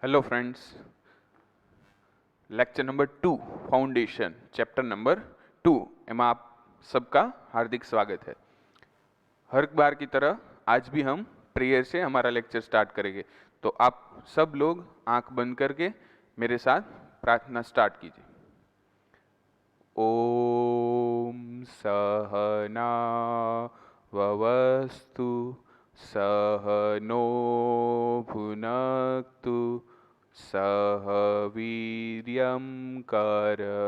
Hello friends, lecture number 2 foundation chapter number 2 एम आप सबका हार्दिक स्वागत है। हर बार की तरह आज भी हम प्रेयर से हमारा लेक्चर स्टार्ट करेंगे, तो आप सब लोग आंख बंद करके मेरे साथ प्रार्थना स्टार्ट कीजिए। ओम सहना ववस्तु सहनो भुनक्तु सह वीर्यं करवावहे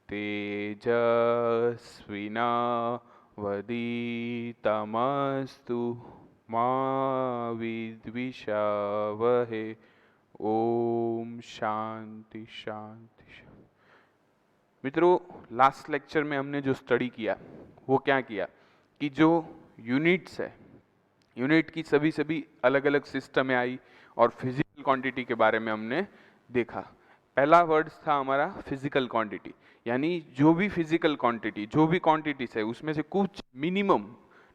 तेजस्विनावधीतमस्तु मा विद्विषावहे। ओम शांति शांति शांति। मित्रों, लास्ट लेक्चर में हमने जो स्टडी किया वो क्या किया कि जो यूनिट्स है, यूनिट की सभी अलग अलग सिस्टम में आई और फिजिकल क्वांटिटी के बारे में हमने देखा। पहला वर्ड था हमारा फिजिकल क्वांटिटी, यानी जो भी फिजिकल क्वांटिटी, जो भी क्वांटिटीज है उसमें से कुछ minimum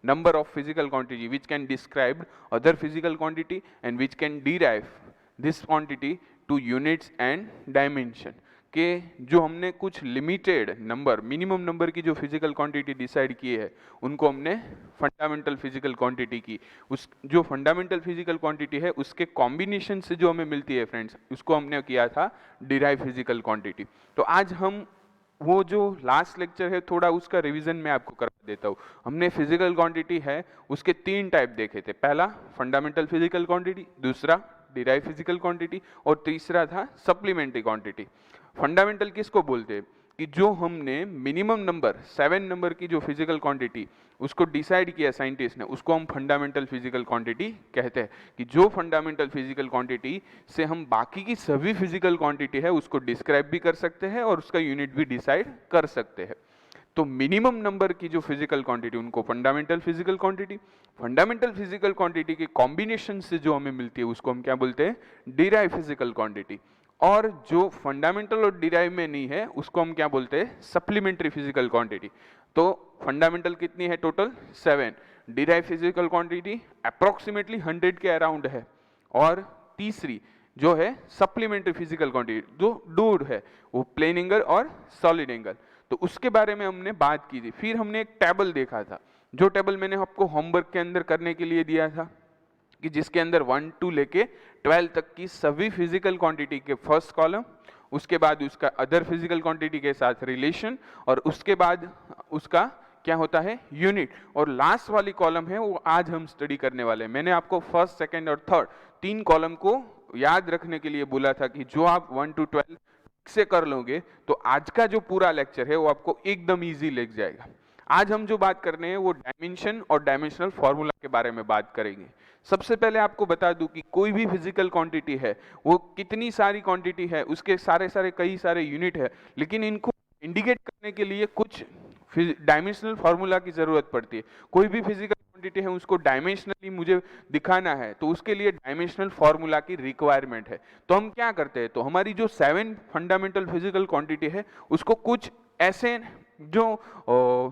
number of physical quantity which can describe other physical quantity and which can derive this quantity to units and dimension के जो हमने कुछ लिमिटेड नंबर, मिनिमम नंबर की जो फिजिकल क्वांटिटी डिसाइड की है उनको हमने फंडामेंटल फिजिकल क्वांटिटी की। उस जो फंडामेंटल फिजिकल क्वांटिटी है उसके कॉम्बिनेशन से जो हमें मिलती है फ्रेंड्स, उसको हमने किया था डिराइव फिजिकल क्वांटिटी। तो आज हम वो जो लास्ट लेक्चर है थोड़ा उसका रिवीजन मैं आपको करा देता हूँ। हमने फिजिकल क्वांटिटी है उसके 3 टाइप देखे थे। पहला फंडामेंटल फिजिकल क्वांटिटी, दूसरा डिराइव फिजिकल क्वांटिटी और तीसरा था सप्लीमेंट्री क्वांटिटी। फंडामेंटल किसको बोलते हैं कि जो हमने मिनिमम नंबर 7 नंबर की जो फिजिकल क्वांटिटी उसको डिसाइड किया साइंटिस्ट ने, उसको हम फंडामेंटल फिजिकल क्वांटिटी कहते हैं। कि जो फंडामेंटल फिजिकल क्वांटिटी से हम बाकी की सभी फिजिकल क्वांटिटी है उसको डिस्क्राइब भी कर सकते हैं और उसका यूनिट भी डिसाइड कर सकते हैं। तो मिनिमम नंबर की जो फिजिकल क्वांटिटी उनको fundamental physical quantity, fundamental physical quantity के कॉम्बिनेशन से जो हमें मिलती है उसको हम क्या बोलते हैं, डिराइव फिजिकल क्वांटिटी। और जो फंडामेंटल और डिराइव में नहीं है उसको हम क्या बोलते हैं, सप्लीमेंट्री फिजिकल क्वांटिटी। तो फंडामेंटल कितनी है total 7, derive physical quantity approximately 100 के अराउंड है, और तीसरी जो है सप्लीमेंट्री फिजिकल क्वांटिटी जो डूड है वो प्लेन एंगल और सॉलिड एंगल। तो उसके बारे में हमने बात की थी। फिर हमने एक टेबल देखा था, जो टेबल मैंने आपको होमवर्क के अंदर करने के लिए दिया था, कि जिसके अंदर 1 to लेके 12 तक की सभी फिजिकल क्वांटिटी के फर्स्ट कॉलम, उसके बाद उसका अदर फिजिकल क्वांटिटी के साथ रिलेशन, और उसके बाद उसका क्या होता है यूनिट, और लास्ट वाली कॉलम है वो आज हम स्टडी करने वाले हैं। मैंने आपको फर्स्ट, सेकंड और थर्ड 3 कॉलम को याद रखने के लिए बोला था कि जो आप 1 to 12 से कर लोगे तो आज का जो पूरा लेक्चर है वो आपको एकदम इजी लग जाएगा। आज हम जो बात करने हैं वो डायमेंशन और डायमेंशनल फॉर्मूला के बारे में बात करेंगे। सबसे पहले आपको बता दूं कि कोई भी फिजिकल क्वांटिटी है वो कितनी सारी क्वांटिटी है, उसके सारे कई सारे यूनिट है, लेकिन इनको इंडिकेट करने के लिए कुछ डायमेंशनल फॉर्मूला की जरूरत पड़ती है। कोई भी फिजिकल क्वांटिटी है उसको डायमेंशनली मुझे दिखाना है तो उसके लिए डायमेंशनल फॉर्मूला की रिक्वायरमेंट है। तो हम क्या करते हैं, तो हमारी जो 7 फंडामेंटल फिजिकल क्वांटिटी है उसको कुछ ऐसे जो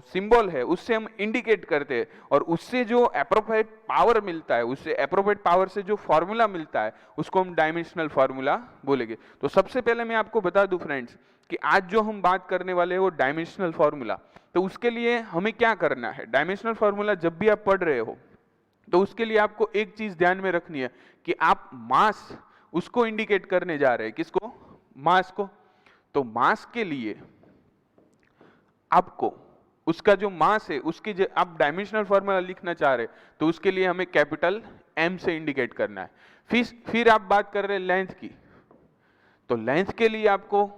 सिंबल है उससे हम इंडिकेट करते हैं, और उससे जो एप्रोप्रिएट पावर मिलता है, उससे एप्रोप्रिएट पावर से जो फॉर्मूला मिलता है उसको हम डायमेंशनल फॉर्मूला बोलेंगे। तो सबसे पहले मैं आपको बता दूं फ्रेंड्स कि आज जो हम बात करने वाले हैं वो डायमेंशनल फॉर्मूला। तो उसके लिए हमें क्या करना है, डायमेंशनल फॉर्मूला जब भी आप पढ़ रहे हो तो उसके लिए आपको एक चीज ध्यान में रखनी है कि आप मास उसको इंडिकेट करने जा रहे हैं, किसको, मास को। तो मास के लिए आपको उसका जो मास है उसके जो आप डायमेंशनल फॉर्मूला लिखना चाह रहे तो उसके लिए हमें कैपिटल एम से इंडिकेट करना है। फिर आप बात कर रहे हैं लेंथ की, तो लेंथ के लिए आपको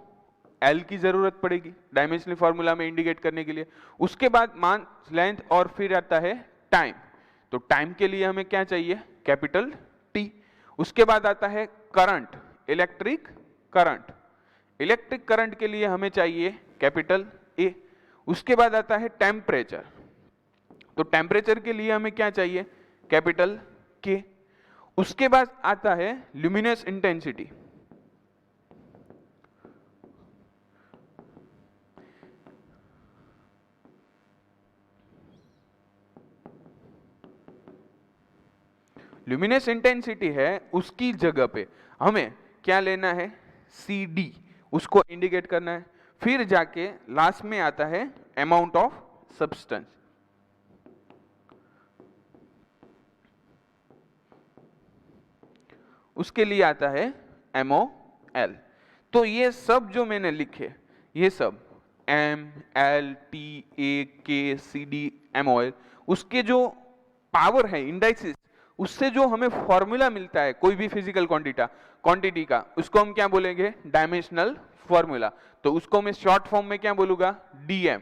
एल की जरूरत पड़ेगी डायमेंशनल फॉर्मूला में इंडिकेट करने के लिए। उसके बाद मान लेंथ, और फिर आता है टाइम। तो टाइम के लिए हमें क्या चाहिए, कैपिटल टी। उसके बाद आता है current, electric current. Electric current के लिए हमें चाहिए कैपिटल ए। उसके बाद आता है टेम्परेचर, तो टेम्परेचर के लिए हमें क्या चाहिए, कैपिटल के। उसके बाद आता है ल्यूमिनस इंटेंसिटी, ल्यूमिनस इंटेंसिटी है उसकी जगह पे हमें क्या लेना है, CD, उसको इंडिकेट करना है। फिर जाके लास्ट में आता है अमाउंट ऑफ सब्सटेंस। उसके लिए आता है MOL। तो ये सब जो मैंने लिखे, ये सब M, L, T, A, K, CD, MOL, उसके जो पावर है इंडाइसिस, उससे जो हमें फॉर्मूला मिलता है कोई भी फिजिकल क्वांटिटी का, उसको हम क्या बोलेंगे, डायमेंशनल फॉर्मूला। तो उसको मैं शॉर्ट फॉर्म में क्या बोलूंगा, DM।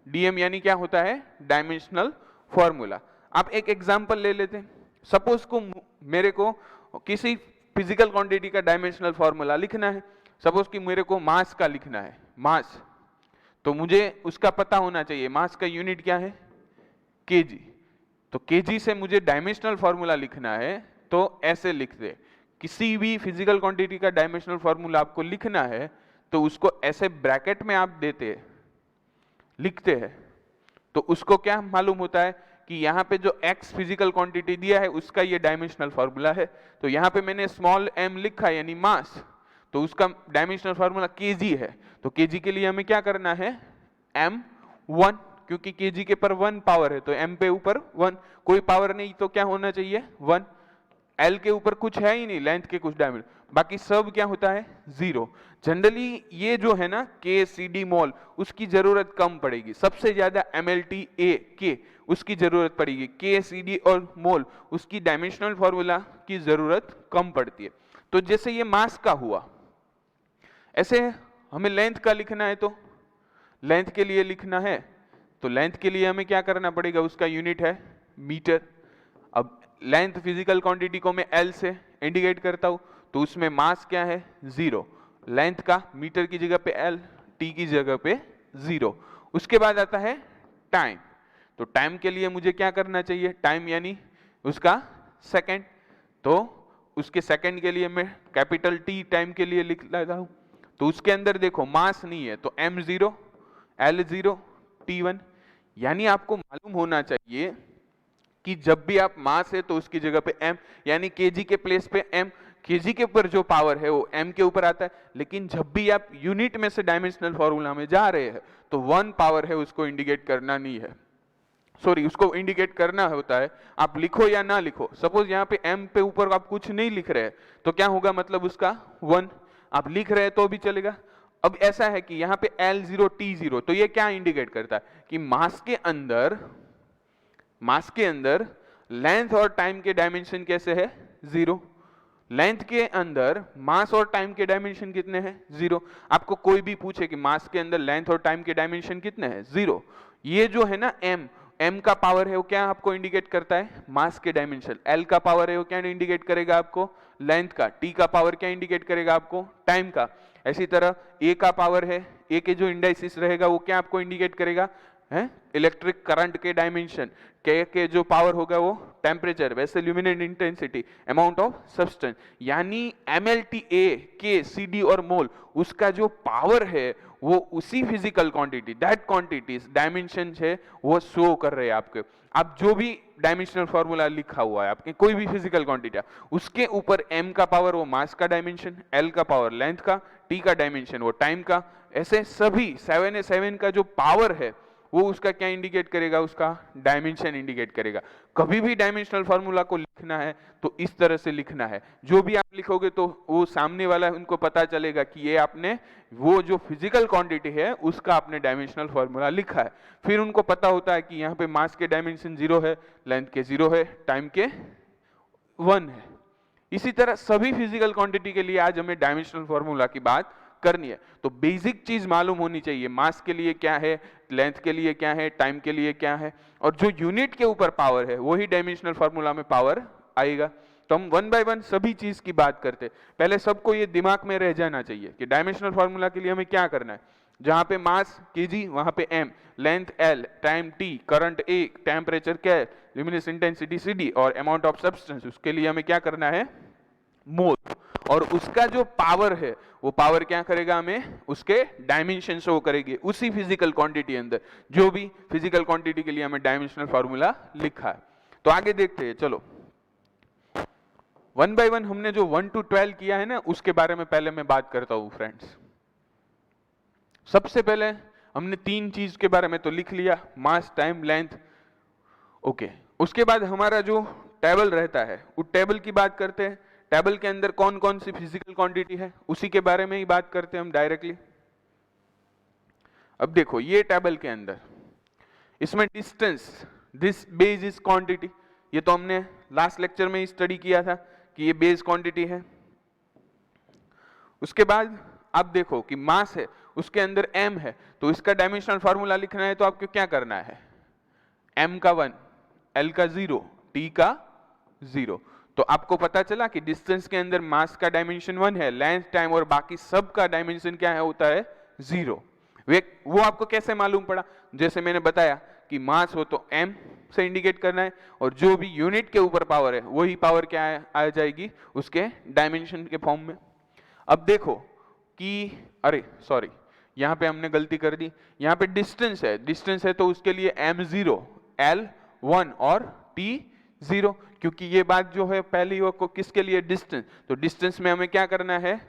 DM यानी क्या होता है, डायमेंशनल फॉर्मूला। आप एक एग्जांपल ले लेते हैं। सपोज को मेरे को किसी फिजिकल क्वांटिटी का डायमेंशनल फॉर्मूला लिखना है। सपोज कि मेरे को मास का लिखना है, मास, तो मुझे उसका पता होना चाहिए मास का यूनिट क्या है, केजी। तो केजी से मुझे डायमेंशनल फॉर्मूला लिखना है, तो ऐसे लिख दे। किसी भी फिजिकल क्वांटिटी का डायमेंशनल फॉर्मूला आपको लिखना है तो उसको ऐसे ब्रैकेट में आप देते लिखते हैं, तो उसको क्या मालूम होता है कि यहाँ पे जो x फिजिकल क्वांटिटी दिया है उसका ये डायमेंशनल फॉर्मूला है। तो यहाँ पे मैंने स्मॉल m लिखा है यानी मास, तो उसका डायमेंशनल फॉर्मूला kg है। तो kg के लिए हमें क्या करना है, m1, क्योंकि kg के पर 1 पावर है तो m पे ऊपर 1, कोई पावर नहीं तो क्या होना चाहिए 1। L के ऊपर कुछ है ही नहीं, लेंथ के कुछ डायमीटर, बाकी सब क्या होता है 0। जनरली ये जो है ना K, CD, मोल, उसकी जरूरत कम पड़ेगी। सबसे ज्यादा MLT, A, K, उसकी जरूरत पड़ेगी। K, CD और मोल, उसकी डायमेंशनल फॉर्मूला की जरूरत कम पड़ती है। तो जैसे ये मास का हुआ, ऐसे हमें लेंथ का लिखना है, तो लेंथ के लिए लिखना है, तो लेंथ के लिए हमें क्या करना पड़ेगा, उसका यूनिट है मीटर। अब लेंथ फिजिकल क्वांटिटी को मैं L से इंडिकेट करता हूं, तो उसमें मास क्या है 0, लेंथ का मीटर की जगह पे L, T की जगह पे 0। उसके बाद आता है टाइम। तो टाइम के लिए मुझे क्या करना चाहिए, टाइम यानी उसका सेकंड, तो उसके सेकंड के लिए मैं कैपिटल T टाइम के लिए लिख लेता हूं। तो उसके अंदर देखो मास नहीं है तो M0, L0, T1। यानी आपको मालूम होना चाहिए कि जब भी आप मास है तो उसकी जगह पे m, यानी केजी के प्लेस पे m, केजी के ऊपर जो पावर है वो m के ऊपर आता है। लेकिन जब भी आप यूनिट में से डायमेंशनल फॉर्मूला में जा रहे हैं तो 1 पावर है उसको इंडिकेट करना नहीं है, सॉरी उसको इंडिकेट करना होता है, आप लिखो या ना लिखो। सपोज यहाँ पे m पे ऊपर आप कुछ नहीं लिख रहे तो क्या होगा, मतलब उसका 1, आप लिख रहे हैं तो भी चलेगा। अब ऐसा है कि यहाँ पे L0, T0, तो ये क्या इंडिकेट करता है कि मास के अंदर लेंथ और टाइम के डायमेंशन कैसे है 0। लेंथ के अंदर मास और टाइम के डायमेंशन कितने हैं 0। आपको कोई भी पूछे कि मास के अंदर लेंथ और टाइम के डायमेंशन कितने हैं 0, ये जो है ना m का पावर है वो क्या आपको इंडिकेट करता है, मास के डायमेंशन। L का पावर है वो क्या इंडिकेट करेगा आपको, लेंथ का। T का पावर क्या इंडिकेट करेगा आपको, टाइम का। ऐसी तरह A का पावर है, A के जो इंडाइसिस रहेगा वो क्या आपको इंडिकेट करेगा, है इलेक्ट्रिक करंट के डायमेंशन। के जो पावर होगा वो टेम्परेचर, वैसे ल्यूमिनेट इंटेंसिटी, अमाउंट ऑफ सब्सटेंस। यानी MLTA, K, CD और मोल, उसका जो पावर है वो उसी physical quantity, that quantities dimension है वो शो कर रहे हैं आपके। आप जो भी डायमेंशनल फॉर्मूला लिखा हुआ है आपके कोई भी फिजिकल क्वांटिटी, उसके ऊपर m का पावर वो मास का डायमेंशन, L का पावर लेंथ का, T का डायमेंशन वो टाइम का, ऐसे सभी 7a7 का जो पावर है वो उसका क्या इंडिकेट करेगा, उसका डायमेंशन इंडिकेट करेगा। कभी भी डायमेंशनल फार्मूला को लिखना है तो इस तरह से लिखना है। जो भी आप लिखोगे तो वो सामने वाला है उनको पता चलेगा कि ये आपने वो जो फिजिकल क्वांटिटी है उसका आपने डायमेंशनल फार्मूला लिखा है। फिर उनको पता होता है कि यहाँ पे मास के डायमेंशन 0 है, लेंथ के 0 है, टाइम के 1 है। इसी तरह सभी फिजिकल क्वांटिटी के लिए आज हमें डायमेंशनल फार्मूला की बात करनी है। तो बेसिक चीज मालूम होनी चाहिए, मास के लिए क्या है, लेंथ के लिए क्या है, टाइम के लिए क्या है, और जो यूनिट के ऊपर पावर है वही डायमेंशनल फार्मूला में पावर आएगा। तो हम 1 बाय 1 सभी चीज की बात करते, पहले सबको ये दिमाग में रह जाना चाहिए कि डायमेंशनल फार्मूला के लिए हमें क्या करना है। जहां पे मास केजी वहां पे m, length L, time T, current A, temperature K, luminous intensity CD और अमाउंट ऑफ सब्सटेंस, उसके लिए हमें क्या करना है मोल। और उसका जो पावर है वो पावर क्या करेगा, हमें उसके डायमेंशन शो करेगी उसी फिजिकल क्वांटिटी अंदर, जो भी फिजिकल क्वांटिटी के लिए हमें डायमेंशनल फार्मूला लिखा है। तो आगे देखते हैं, चलो वन बाय वन हमने जो 1 to 12 किया है ना, उसके बारे में पहले मैं बात करता हूं फ्रेंड्स। सबसे पहले हमने 3 चीज के बारे में तो लिख लिया, मास, टाइम, लेंथ, ओके। उसके बाद हमारा जो टेबल रहता है, उस टेबल की बात करते हैं। टेबल के अंदर कौन कौन सी फिजिकल क्वांटिटी है, उसी के बारे में ही बात करते हैं हम डायरेक्टली। अब देखो ये टेबल के अंदर, इसमें distance, this base is quantity, ये तो हमने लास्ट लेक्चर में ही स्टडी किया था कि ये बेस क्वांटिटी है। उसके बाद आप देखो कि मास है, उसके अंदर m है, तो इसका डायमेंशनल फार्मूला लिखना है तो आपको क्या करना है, m का 1, l का 0, t का 0। तो आपको पता चला कि डिस्टेंस के अंदर मास का डायमेंशन 1 है, लेंथ, टाइम और बाकी सब का डायमेंशन क्या है, होता है 0। वो आपको कैसे मालूम पड़ा, जैसे मैंने बताया कि मास हो तो m से इंडिकेट करना है, और जो भी यूनिट के ऊपर पावर है वही पावर क्या आ जाएगी उसके डायमेंशन के फॉर्म में। अब देखो कि अरे सॉरी, यहाँ पे हमने गलती कर दी, यहाँ पे डिस्टेंस है तो उसके लिए m0, l1 और t0, क्योंकि ये बात जो है पहली को किसके लिए, डिस्टेंस। तो डिस्टेंस में हमें क्या करना है,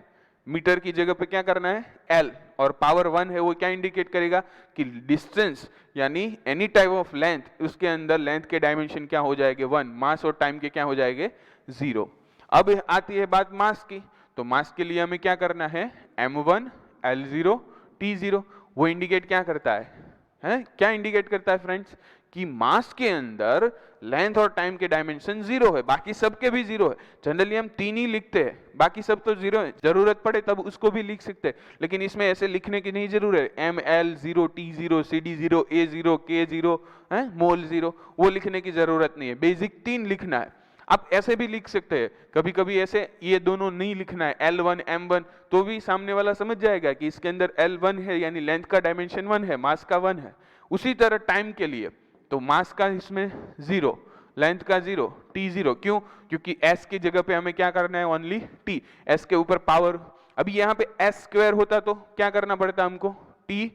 मीटर की जगह पे क्या करना है l, और पावर 1 है, वो क्या इंडिकेट करेगा कि डिस्टेंस यानी एनी टाइप ऑफ लेंथ, उसके अंदर लेंथ के डायमेंशन क्या हो जाएंगे 1, मास और टाइम के क्या हो जाएंगे 0। अब आती है बात मास की, तो मास के लिए हमें क्या करना है, m1, l0, t0। वो इंडिकेट क्या करता है, क्या इंडिकेट करता है फ्रेंड्स, कि मास के अंदर लेंथ और टाइम के डायमेंशन 0 है, बाकी सबके भी 0 है। जनरली हम 3 ही लिखते हैं, बाकी सब तो 0 है, जरूरत पड़े तब उसको भी लिख सकते हैं, लेकिन इसमें ऐसे लिखने की नहीं जरूरत है, m, l, 0, t0, cd0, a0, k0, मोल 0, वो लिखने की जरूरत नहीं है, बेसिक 3 लिखना है। आप ऐसे भी लिख सकते हैं, कभी कभी ऐसे ये दोनों नहीं लिखना है, L1, M1, तो भी सामने वाला समझ जाएगा कि इसके अंदर L1 है, यानी लेंथ का डायमेंशन 1 है, मास का 1 है। उसी तरह टाइम के लिए तो मास का इसमें 0, लेंथ का 0, t0, क्यों, क्योंकि s की जगह पे हमें क्या करना है, ओनली t, s के ऊपर पावर। अभी यहाँ पे s स्क्वायर होता तो क्या करना पड़ता हमको, t,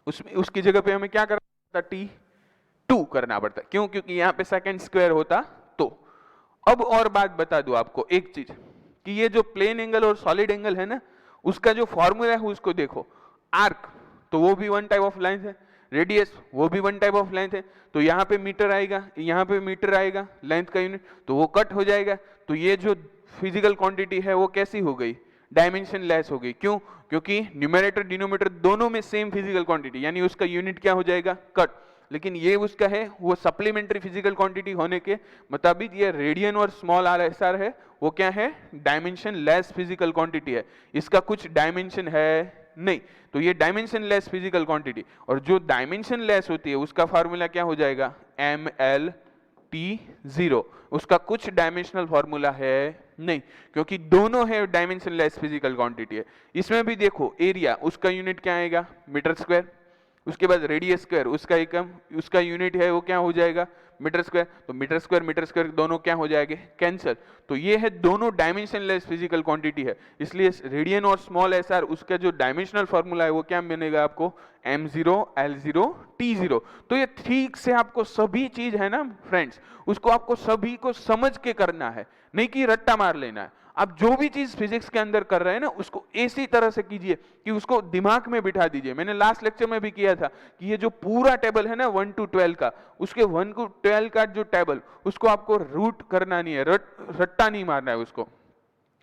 उसकी जगह पे हमें क्या करना पड़ता, t2 करना पड़ता, क्यों, क्योंकि यहाँ पे सेकंड स्क्वायर होता तो। अब और बात बता दूं आपको एक चीज, कि ये जो प्लेन एंगल और सॉलिड एंगल है ना, उसका जो फॉर्मूला है उसको देखो। आर्क तो वो भी 1 टाइप ऑफ लेंथ है, रेडियस वो भी 1 टाइप ऑफ लेंथ है, तो यहाँ पे मीटर आएगा, यहाँ पे मीटर आएगा, लेंथ का यूनिट, तो वो कट हो जाएगा। तो ये जो फिजिकल क्वांटिटी है वो कैसी हो गई, डायमेंशन लेस हो गई, क्यों, क्योंकि न्यूमरेटर डिनोमिनेटर दोनों में सेम फिजिकल क्वांटिटी, यानी उसका यूनिट क्या हो जाएगा, कट। लेकिन ये उसका है वो सप्लीमेंट्री फिजिकल क्वांटिटी होने के मुताबिक ये रेडियन और स्मॉल आर एस आर है, वो क्या है, डायमेंशन लेस फिजिकल क्वांटिटी है, इसका कुछ डायमेंशन है नहीं, तो ये डायमेंशन लेस फिजिकल क्वांटिटी। और जो डायमेंशन लेस होती है उसका फार्मूला क्या हो जाएगा, एम एल टी 0, उसका कुछ डायमेंशनल फार्मूला है नहीं, क्योंकि दोनों है डायमेंशन लेस फिजिकल क्वांटिटी है। इसमें भी देखो एरिया, उसका यूनिट क्या आएगा, मीटर स्क्वायर, उसके बाद रेडियस स्क्वायर, उसका एकम, उसका यूनिट है वो क्या हो जाएगा, मीटर स्क्वायर, तो मीटर स्क्वायर दोनों क्या हो जाएंगे, कैंसिल। तो ये है दोनों डायमेंशनलेस फिजिकल क्वांटिटी है, इसलिए रेडियन और स्मॉल एस आर उसका जो डायमेंशनल फॉर्मूला है वो क्या बनेगा आपको, m0, l0, t0। तो ये ठीक से आपको सभी चीज है ना फ्रेंड्स, उसको आपको सभी को समझ के करना है, नहीं कि रट्टा मार लेना है। आप जो भी चीज फिजिक्स के अंदर कर रहे हैं ना, उसको ऐसी तरह से कीजिए कि उसको दिमाग में बिठा दीजिए। मैंने लास्ट लेक्चर में भी किया था कि ये जो पूरा टेबल है ना 1 to 12 का, उसके 1 to 12 का जो टेबल, उसको आपको रूट करना नहीं है, रट्टा नहीं मारना है उसको,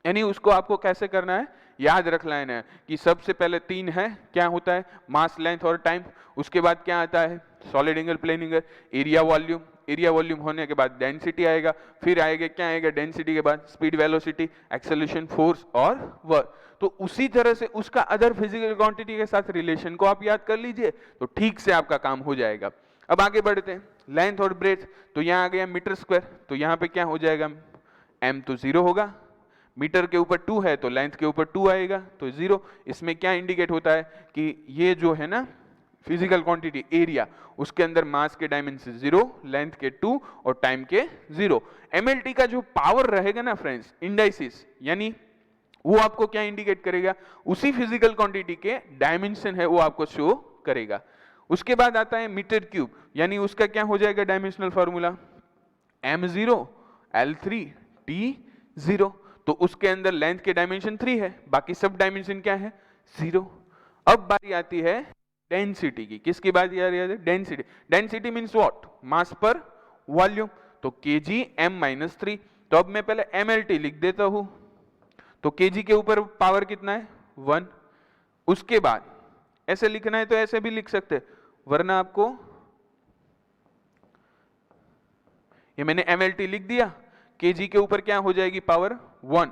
यानी उसको आपको कैसे करना है, याद रख लेना है कि सबसे पहले 3 है, क्या होता है, मास, लेंथ और टाइम। उसके बाद क्या आता है, solid angle, plane angle, area, volume. Area volume होने के बाद डेंसिटी आएगा, फिर आएगा क्या आएगा, डेंसिटी के बाद स्पीड, वेलोसिटी, एक्सेलरेशन, फोर्स और वर्क। तो उसी तरह से उसका अदर फिजिकल क्वांटिटी के साथ रिलेशन को आप याद कर लीजिए, तो ठीक से आपका काम हो जाएगा। अब आगे बढ़ते हैं, लेंथ और ब्रेथ, तो यहाँ आ गया मीटर स्क्वायर, तो यहाँ पे क्या हो जाएगा, m तो 0 होगा, मीटर के ऊपर 2 है तो लेंथ के ऊपर 2 आएगा, तो 0। इसमें क्या इंडिकेट होता है कि ये जो है ना फिजिकल क्वांटिटी एरिया, उसके अंदर मास के डायमेंशन 0, लेंथ के 2 और टाइम के 0। एमएलटी का जो पावर रहेगा ना फ्रेंड्स, इंडाइसिस, यानी वो आपको क्या इंडिकेट करेगा, उसी फिजिकल क्वांटिटी के डायमेंशन है वो आपको शो करेगा। उसके बाद आता है मीटर क्यूब, यानी उसका क्या हो जाएगा dimensional formula, m0, l3, t 0। तो उसके अंदर लेंथ के डायमेंशन 3 है, बाकी सब डायमेंशन क्या है 0। अब बारी आती है डेंसिटी की। किसकी बात यार है? Density. Density means what? Mass पर वॉल्यूम। तो kg m-3। तो अब मैं पहले mLT लिख देता हूं। तो kg के ऊपर पावर कितना है 1। उसके बाद ऐसे लिखना है तो ऐसे भी लिख सकते, वरना आपको ये मैंने mLT लिख दिया, kg के ऊपर क्या हो जाएगी पावर 1।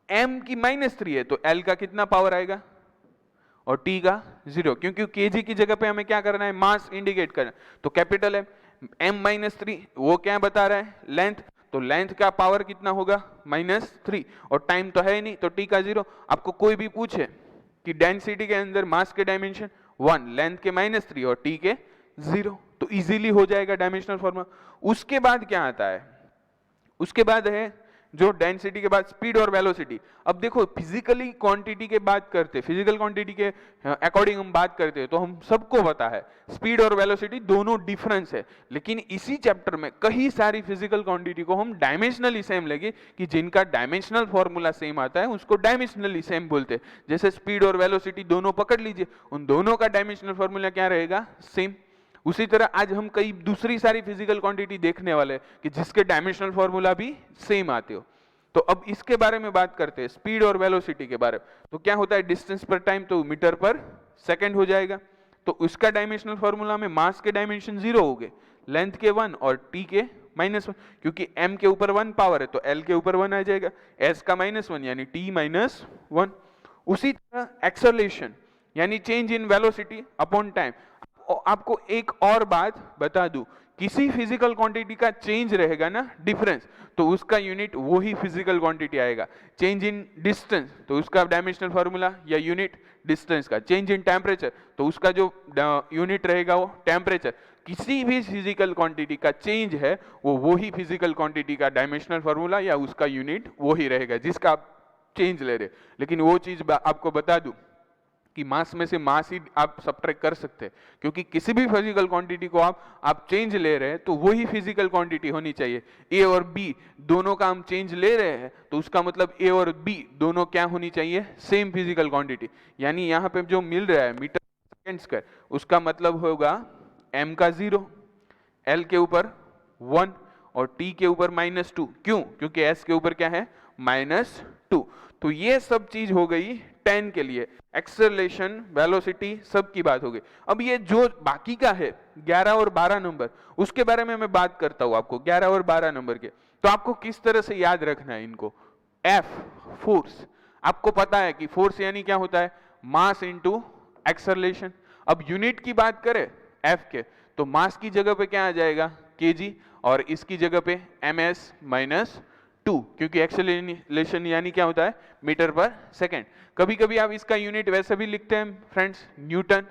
m की -3 है तो l का कितना पावर आएगा और t का 0, क्योंकि kg की जगह पे हमें क्या करना है? मास इंडिकेट करना। तो कैपिटल m-3 वो क्या बता रहा है? लेंथ। तो लेंथ का पावर कितना होगा -3, और टाइम तो है ही नहीं तो t का 0। आपको कोई भी पूछे कि डेंसिटी के अंदर मास के डायमेंशन 1, लेंथ के -3 और t के 0, तो इजीली हो जाएगा डायमेंशनल फॉर्मूला। उसके बाद क्या आता है? उसके बाद है जो डेंसिटी के बाद स्पीड और वेलोसिटी। अब देखो फिजिकली क्वांटिटी के बात करते, फिजिकल क्वांटिटी के अकॉर्डिंग हम बात करते हैं तो हम सबको पता है स्पीड और वेलोसिटी दोनों डिफरेंस है, लेकिन इसी चैप्टर में कई सारी फिजिकल क्वांटिटी को हम डायमेंशनली सेम लेंगे कि जिनका डायमेंशनल फॉर्मूला सेम आता है उसको डायमेंशनली सेम बोलते हैं। जैसे स्पीड और वेलोसिटी दोनों पकड़ लीजिए, उन दोनों का डायमेंशनल फॉर्मूला क्या रहेगा? सेम। उसी तरह आज हम कई दूसरी सारी फिजिकल क्वांटिटी देखने वाले कि जिसके डायमेंशनल फॉर्मूला भी सेम आते हो। तो अब इसके बारे में बात करते हैं, स्पीड और वेलोसिटी के बारे में। तो क्या होता है? डिस्टेंस पर टाइम, तो मीटर पर सेकंड हो जाएगा। तो उसका डायमेंशनल फॉर्मूला में मास के डायमेंशन 0 हो गए, लेंथ के 1 और t के -1, क्योंकि m के ऊपर 1 पावर है तो l के ऊपर 1 आ जाएगा, s का -1 यानी t -1। उसी तरह एक्सेलरेशन यानी change in velocity upon time. आपको एक और बात बता दूं, किसी फिजिकल क्वांटिटी का चेंज रहेगा ना, डिफरेंस, तो उसका यूनिट वही फिजिकल क्वांटिटी आएगा। चेंज इन डिस्टेंस तो उसका डायमेंशनल फॉर्मूला या यूनिट डिस्टेंस का। चेंज इन टेम्परेचर तो उसका जो यूनिट रहेगा वो टेम्परेचर। किसी भी फिजिकल क्वांटिटी का चेंज है वो वही फिजिकल क्वांटिटी का डायमेंशनल फॉर्मूला या उसका यूनिट वही रहेगा जिसका आप चेंज ले रहे। लेकिन वो चीज आपको बता दूं कि मास में से मास ही आप सब्ट्रैक्ट कर सकते हैं, क्योंकि किसी भी फिजिकल क्वांटिटी को आप चेंज ले रहे हैं तो वही फिजिकल क्वांटिटी होनी चाहिए। ए और बी दोनों का हम चेंज ले रहे हैं तो उसका मतलब ए और बी दोनों क्या होनी चाहिए? Same physical quantity. यानी यहाँ पे जो मिल रहा है मीटर सेकेंड स्क्वायर, उसका मतलब होगा m का 0, l के ऊपर 1 और t के ऊपर -2। क्यों? क्योंकि s के ऊपर क्या है? -2। तो ये सब चीज हो गई 10 के लिए, एक्सेलरेशन, वेलोसिटी, सब की बात हो गई। अब ये जो बाकी का है 11 और 12 नंबर, उसके बारे में मैं बात करता हूं आपको। 11 और 12 नंबर के तो आपको किस तरह से याद रखना है इनको। F फोर्स, आपको पता है कि फोर्स यानी क्या होता है? Mass into acceleration. अब यूनिट की बात करें F के तो मास की जगह पे क्या आ जाएगा? kg, और इसकी जगह पे ms -2, क्योंकि एक्सेलरेशन यानी क्या होता है? मीटर पर सेकेंड। कभी कभी आप इसका यूनिट वैसे भी लिखते हैं फ्रेंड्स, न्यूटन।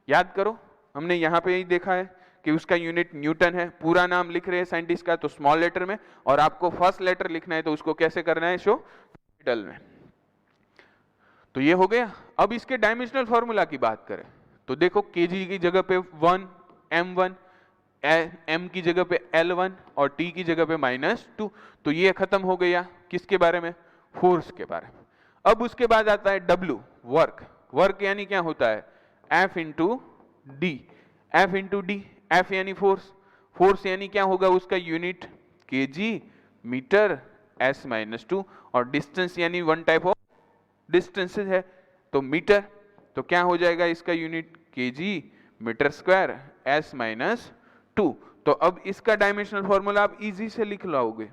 याद करो, हमने यहाँ पे ही देखा है कि उसका यूनिट न्यूटन है। पूरा नाम लिख रहे हैं साइंटिस्ट का तो स्मॉल लेटर में, और आपको फर्स्ट लेटर लिखना है तो उसको कैसे करना है? शो कैपिटल में। तो ये हो गया। अब इसके डायमेंशनल फॉर्मूला की बात करें तो देखो, kg की जगह पे 1, m1, m की जगह पे L1 और t की जगह पे -2। तो ये खत्म हो गया किसके बारे में? फोर्स के बारे में। अब उसके बाद आता है W, वर्क। वर्क यानी क्या होता है? F into D. F into D, F यानी फोर्स, फोर्स यानी क्या होगा? उसका यूनिट kg, मीटर, s -2, और डिस्टेंस यानी वन टाइप ऑफ डिस्टेंस है तो मीटर। तो क्या हो जाएगा इसका unit? kg metre square, s -2। तो अब इसका डायमेंशनल फॉर्मूला आप इजी से लिख लोगे।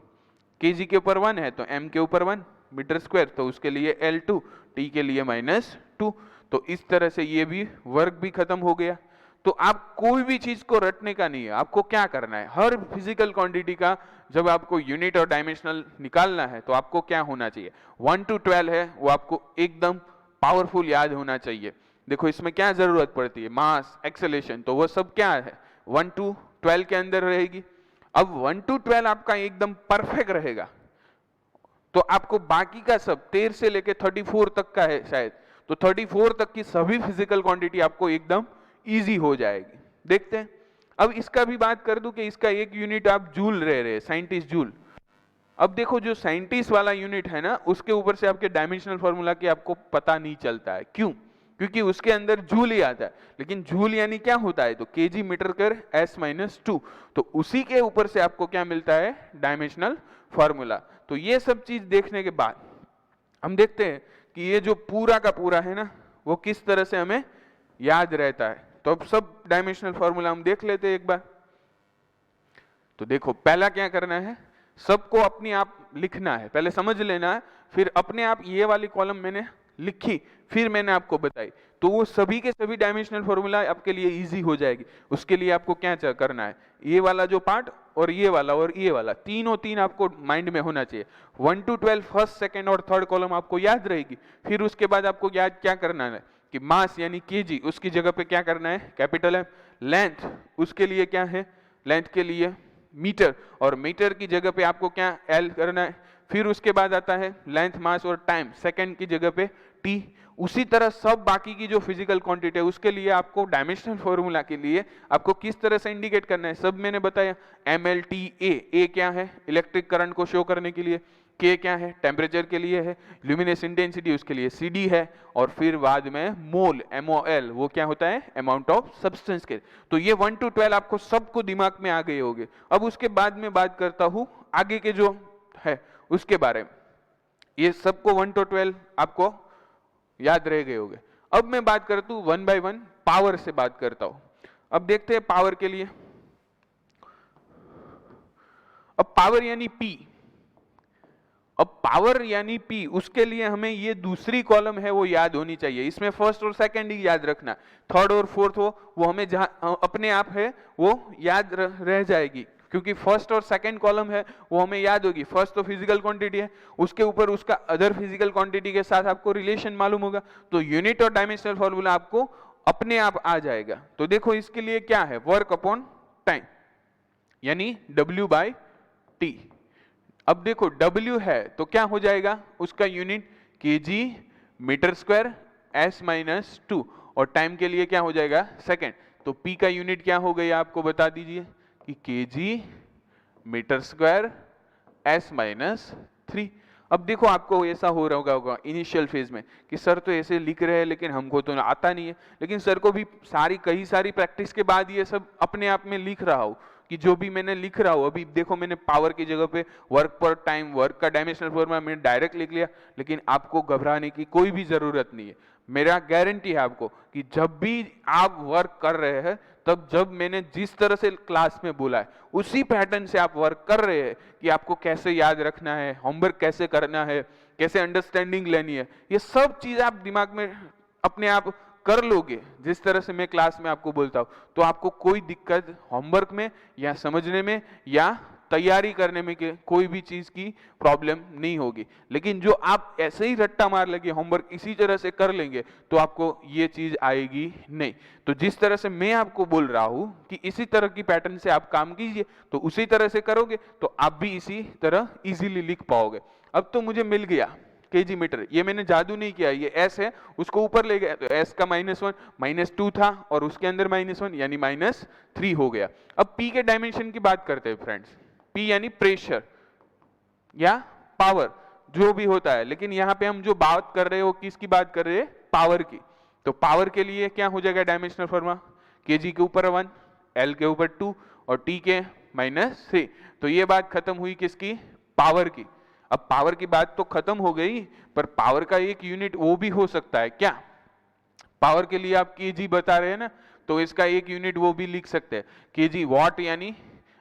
kg के ऊपर 1 है तो m के ऊपर 1 मीटर स्क्वायर, तो उसके लिए L2, t के लिए -2। तो इस तरह से ये भी वर्क भी खत्म हो गया। तो आप कोई भी चीज को रटने का नहीं है, आपको क्या करना है? हर फिजिकल क्वांटिटी का जब आपको यूनिट और डायमेंशनल निकालना है तो आपको क्या होना चाहिए? 1 to 12 है वो आपको एकदम पावरफुल याद होना चाहिए। देखो इसमें क्या जरूरत पड़ती है? मास, एक्सेलरेशन, तो वो सब क्या है? 1 to 12 के अंदर रहेगी। अब 1 to 12 आपका एकदम परफेक्ट रहेगा तो आपको बाकी का सब 13 से लेके 34 तक का है शायद, तो 34 तक की सभी फिजिकल क्वांटिटी आपको एकदम इजी हो जाएगी। देखते हैं। अब इसका भी बात कर दूं कि इसका एक यूनिट आप जूल रहे साइंटिस्ट जूल। अब देखो जो साइंटिस्ट वाला यूनिट है ना, उसके ऊपर से आपके डायमेंशनल फॉर्मूला की आपको पता नहीं चलता है। क्यों? क्योंकि उसके अंदर जूल ही आता है, लेकिन जूल यानी क्या होता है, तो केजी मीटर कर S-2, तो उसी के ऊपर से आपको क्या मिलता है, डायमेंशनल फॉर्मूला। तो ये सब चीज देखने के बाद हम देखते हैं कि ये जो पूरा का पूरा है ना, वो किस तरह से हमें याद रहता है। तो अब सब डायमेंशनल फॉर्मूला हम देख लेते हैं एक बार। तो देखो पहला क्या करना है, सबको अपने आप लिखना है, पहले समझ लेना है, फिर अपने आप ये वाली कॉलम मैंने लिखी, फिर मैंने आपको बताई, तो वो सभी के सभी डायमेंशनल फॉर्मूला आपके लिए इजी हो जाएगी। उसके लिए आपको क्या करना है, ये वाला जो पार्ट और ये वाला तीनों तीन आपको माइंड में होना चाहिए। 1 to 12 फर्स्ट, सेकंड और थर्ड कॉलम आपको याद रहेगी। फिर उसके बाद आपको याद क्या करना है कि मास यानी केजी, उसकी जगह पे क्या करना है, कैपिटल है। लेंथ, उसके लिए क्या है, लेंथ के लिए मीटर, और मीटर की जगह पे आपको क्या एल करना है। फिर उसके बाद आता है लेंथ, मास और टाइम, सेकंड की जगह पे टी। उसी तरह सब बाकी की जो फिजिकल क्वांटिटी है उसके लिए आपको डायमेंशनल फॉर्मूला के लिए आपको किस तरह से इंडिकेट करना है, सब मैंने बताया। MLTA, ए क्या है, इलेक्ट्रिक करंट को शो करने के लिए, के क्या है, टेम्परेचर के लिए है, ल्यूमिनेस इंटेंसिटी उसके लिए CD है, और फिर बाद में मोल, MOL, वो क्या होता है, अमाउंट ऑफ सब्सटेंस के। तो ये 1 to 12 आपको सबको दिमाग में आ गए होंगे। अब उसके बाद में बात करता हूं आगे के जो है उसके बारे में। ये सबको 1 to 12 आपको याद रह गए होंगे। अब मैं बात करता हूं 1 by 1 पावर से बात करता हूं। अब देखते हैं पावर के लिए। अब पावर यानी P, अब पावर यानी P, उसके लिए हमें ये दूसरी कॉलम है वो याद होनी चाहिए। इसमें फर्स्ट और सेकंड ही याद रखना, थर्ड और फोर्थ हो वो हमें जहां अपने आप है वो याद रह जाएगी, क्योंकि फर्स्ट और सेकंड कॉलम है वो हमें याद होगी। फर्स्ट तो फिजिकल क्वांटिटी है, उसके ऊपर उसका अदर फिजिकल क्वांटिटी के साथ आपको रिलेशन मालूम होगा, तो यूनिट और डायमेंशनल फॉर्मूला आपको अपने आप आ जाएगा। तो देखो इसके लिए क्या है, वर्क अपॉन टाइम यानी W/T। अब देखो W है तो क्या हो जाएगा, उसका unit KG metre square S-2, और टाइम के लिए क्या हो जाएगा, सेकंड। तो P का यूनिट क्या हो गया आपको बता दीजिए कि केजी मीटर स्क्वायर S-3। अब देखो आपको ऐसा हो रहा होगा इनिशियल फेज में कि सर तो ऐसे लिख रहे हैं लेकिन हमको तो आता नहीं है, लेकिन सर को भी कई सारी प्रैक्टिस के बाद ये सब अपने आप में लिख रहा हूं कि जो भी मैंने लिख रहा हूं, अभी देखो मैंने पावर की जगह पे वर्क पर टाइम, वर्क का डायमेंशनल फॉर्मूला मैंने डायरेक्ट लिख लिया। लेकिन आपको घबराने की कोई भी जरूरत नहीं है, मेरा गारंटी है आपको कि जब भी आप वर्क कर रहे हैं, तब जब मैंने जिस तरह से क्लास में बोला है उसी पैटर्न से आप वर्क कर रहे हैं कि आपको कैसे याद रखना है, होमवर्क कैसे करना है, कैसे अंडरस्टैंडिंग लेनी है, ये सब चीज आप दिमाग में अपने आप कर लोगे जिस तरह से मैं क्लास में आपको बोलता हूं, तो आपको कोई दिक्कत होमवर्क में या समझने में या तैयारी करने में कोई भी चीज की प्रॉब्लम नहीं होगी। लेकिन जो आप ऐसे ही रट्टा मार लेंगे, होमवर्क इसी तरह से कर लेंगे, तो आपको ये चीज आएगी नहीं। तो जिस तरह से मैं आपको बोल रहा हूं कि इसी तरह की पैटर्न से आप काम कीजिए, तो उसी तरह से करोगे तो आप भी इसी तरह इजीली लिख पाओगे। अब तो मुझे मिल गया केजी मीटर, ये मैंने जादू नहीं किया, ये S है उसको ऊपर ले गया, तो S का -1 -2 था और उसके अंदर -1 यानी -3 हो गया। अब P के डायमेंशन की बात करते हैं फ्रेंड्स। P यानी प्रेशर या पावर, जो भी होता है, लेकिन यहाँ पे हम जो बात कर रहे हो किसकी बात कर रहे हैं, पावर की। तो पावर के लिए क्या हो जाएगा डायमेंशनल फॉर्मूला, केजी के ऊपर 1, L के ऊपर 2 और T के -3। तो ये बात खत्म हुई किसकी, पावर की। अब पावर की बात तो खत्म हो गई, पर पावर का एक यूनिट वो भी हो सकता है क्या, पावर के लिए आप केजी बता रहे हैं ना, तो इसका एक यूनिट वो भी लिख सकते हैं, केजी वॉट, यानी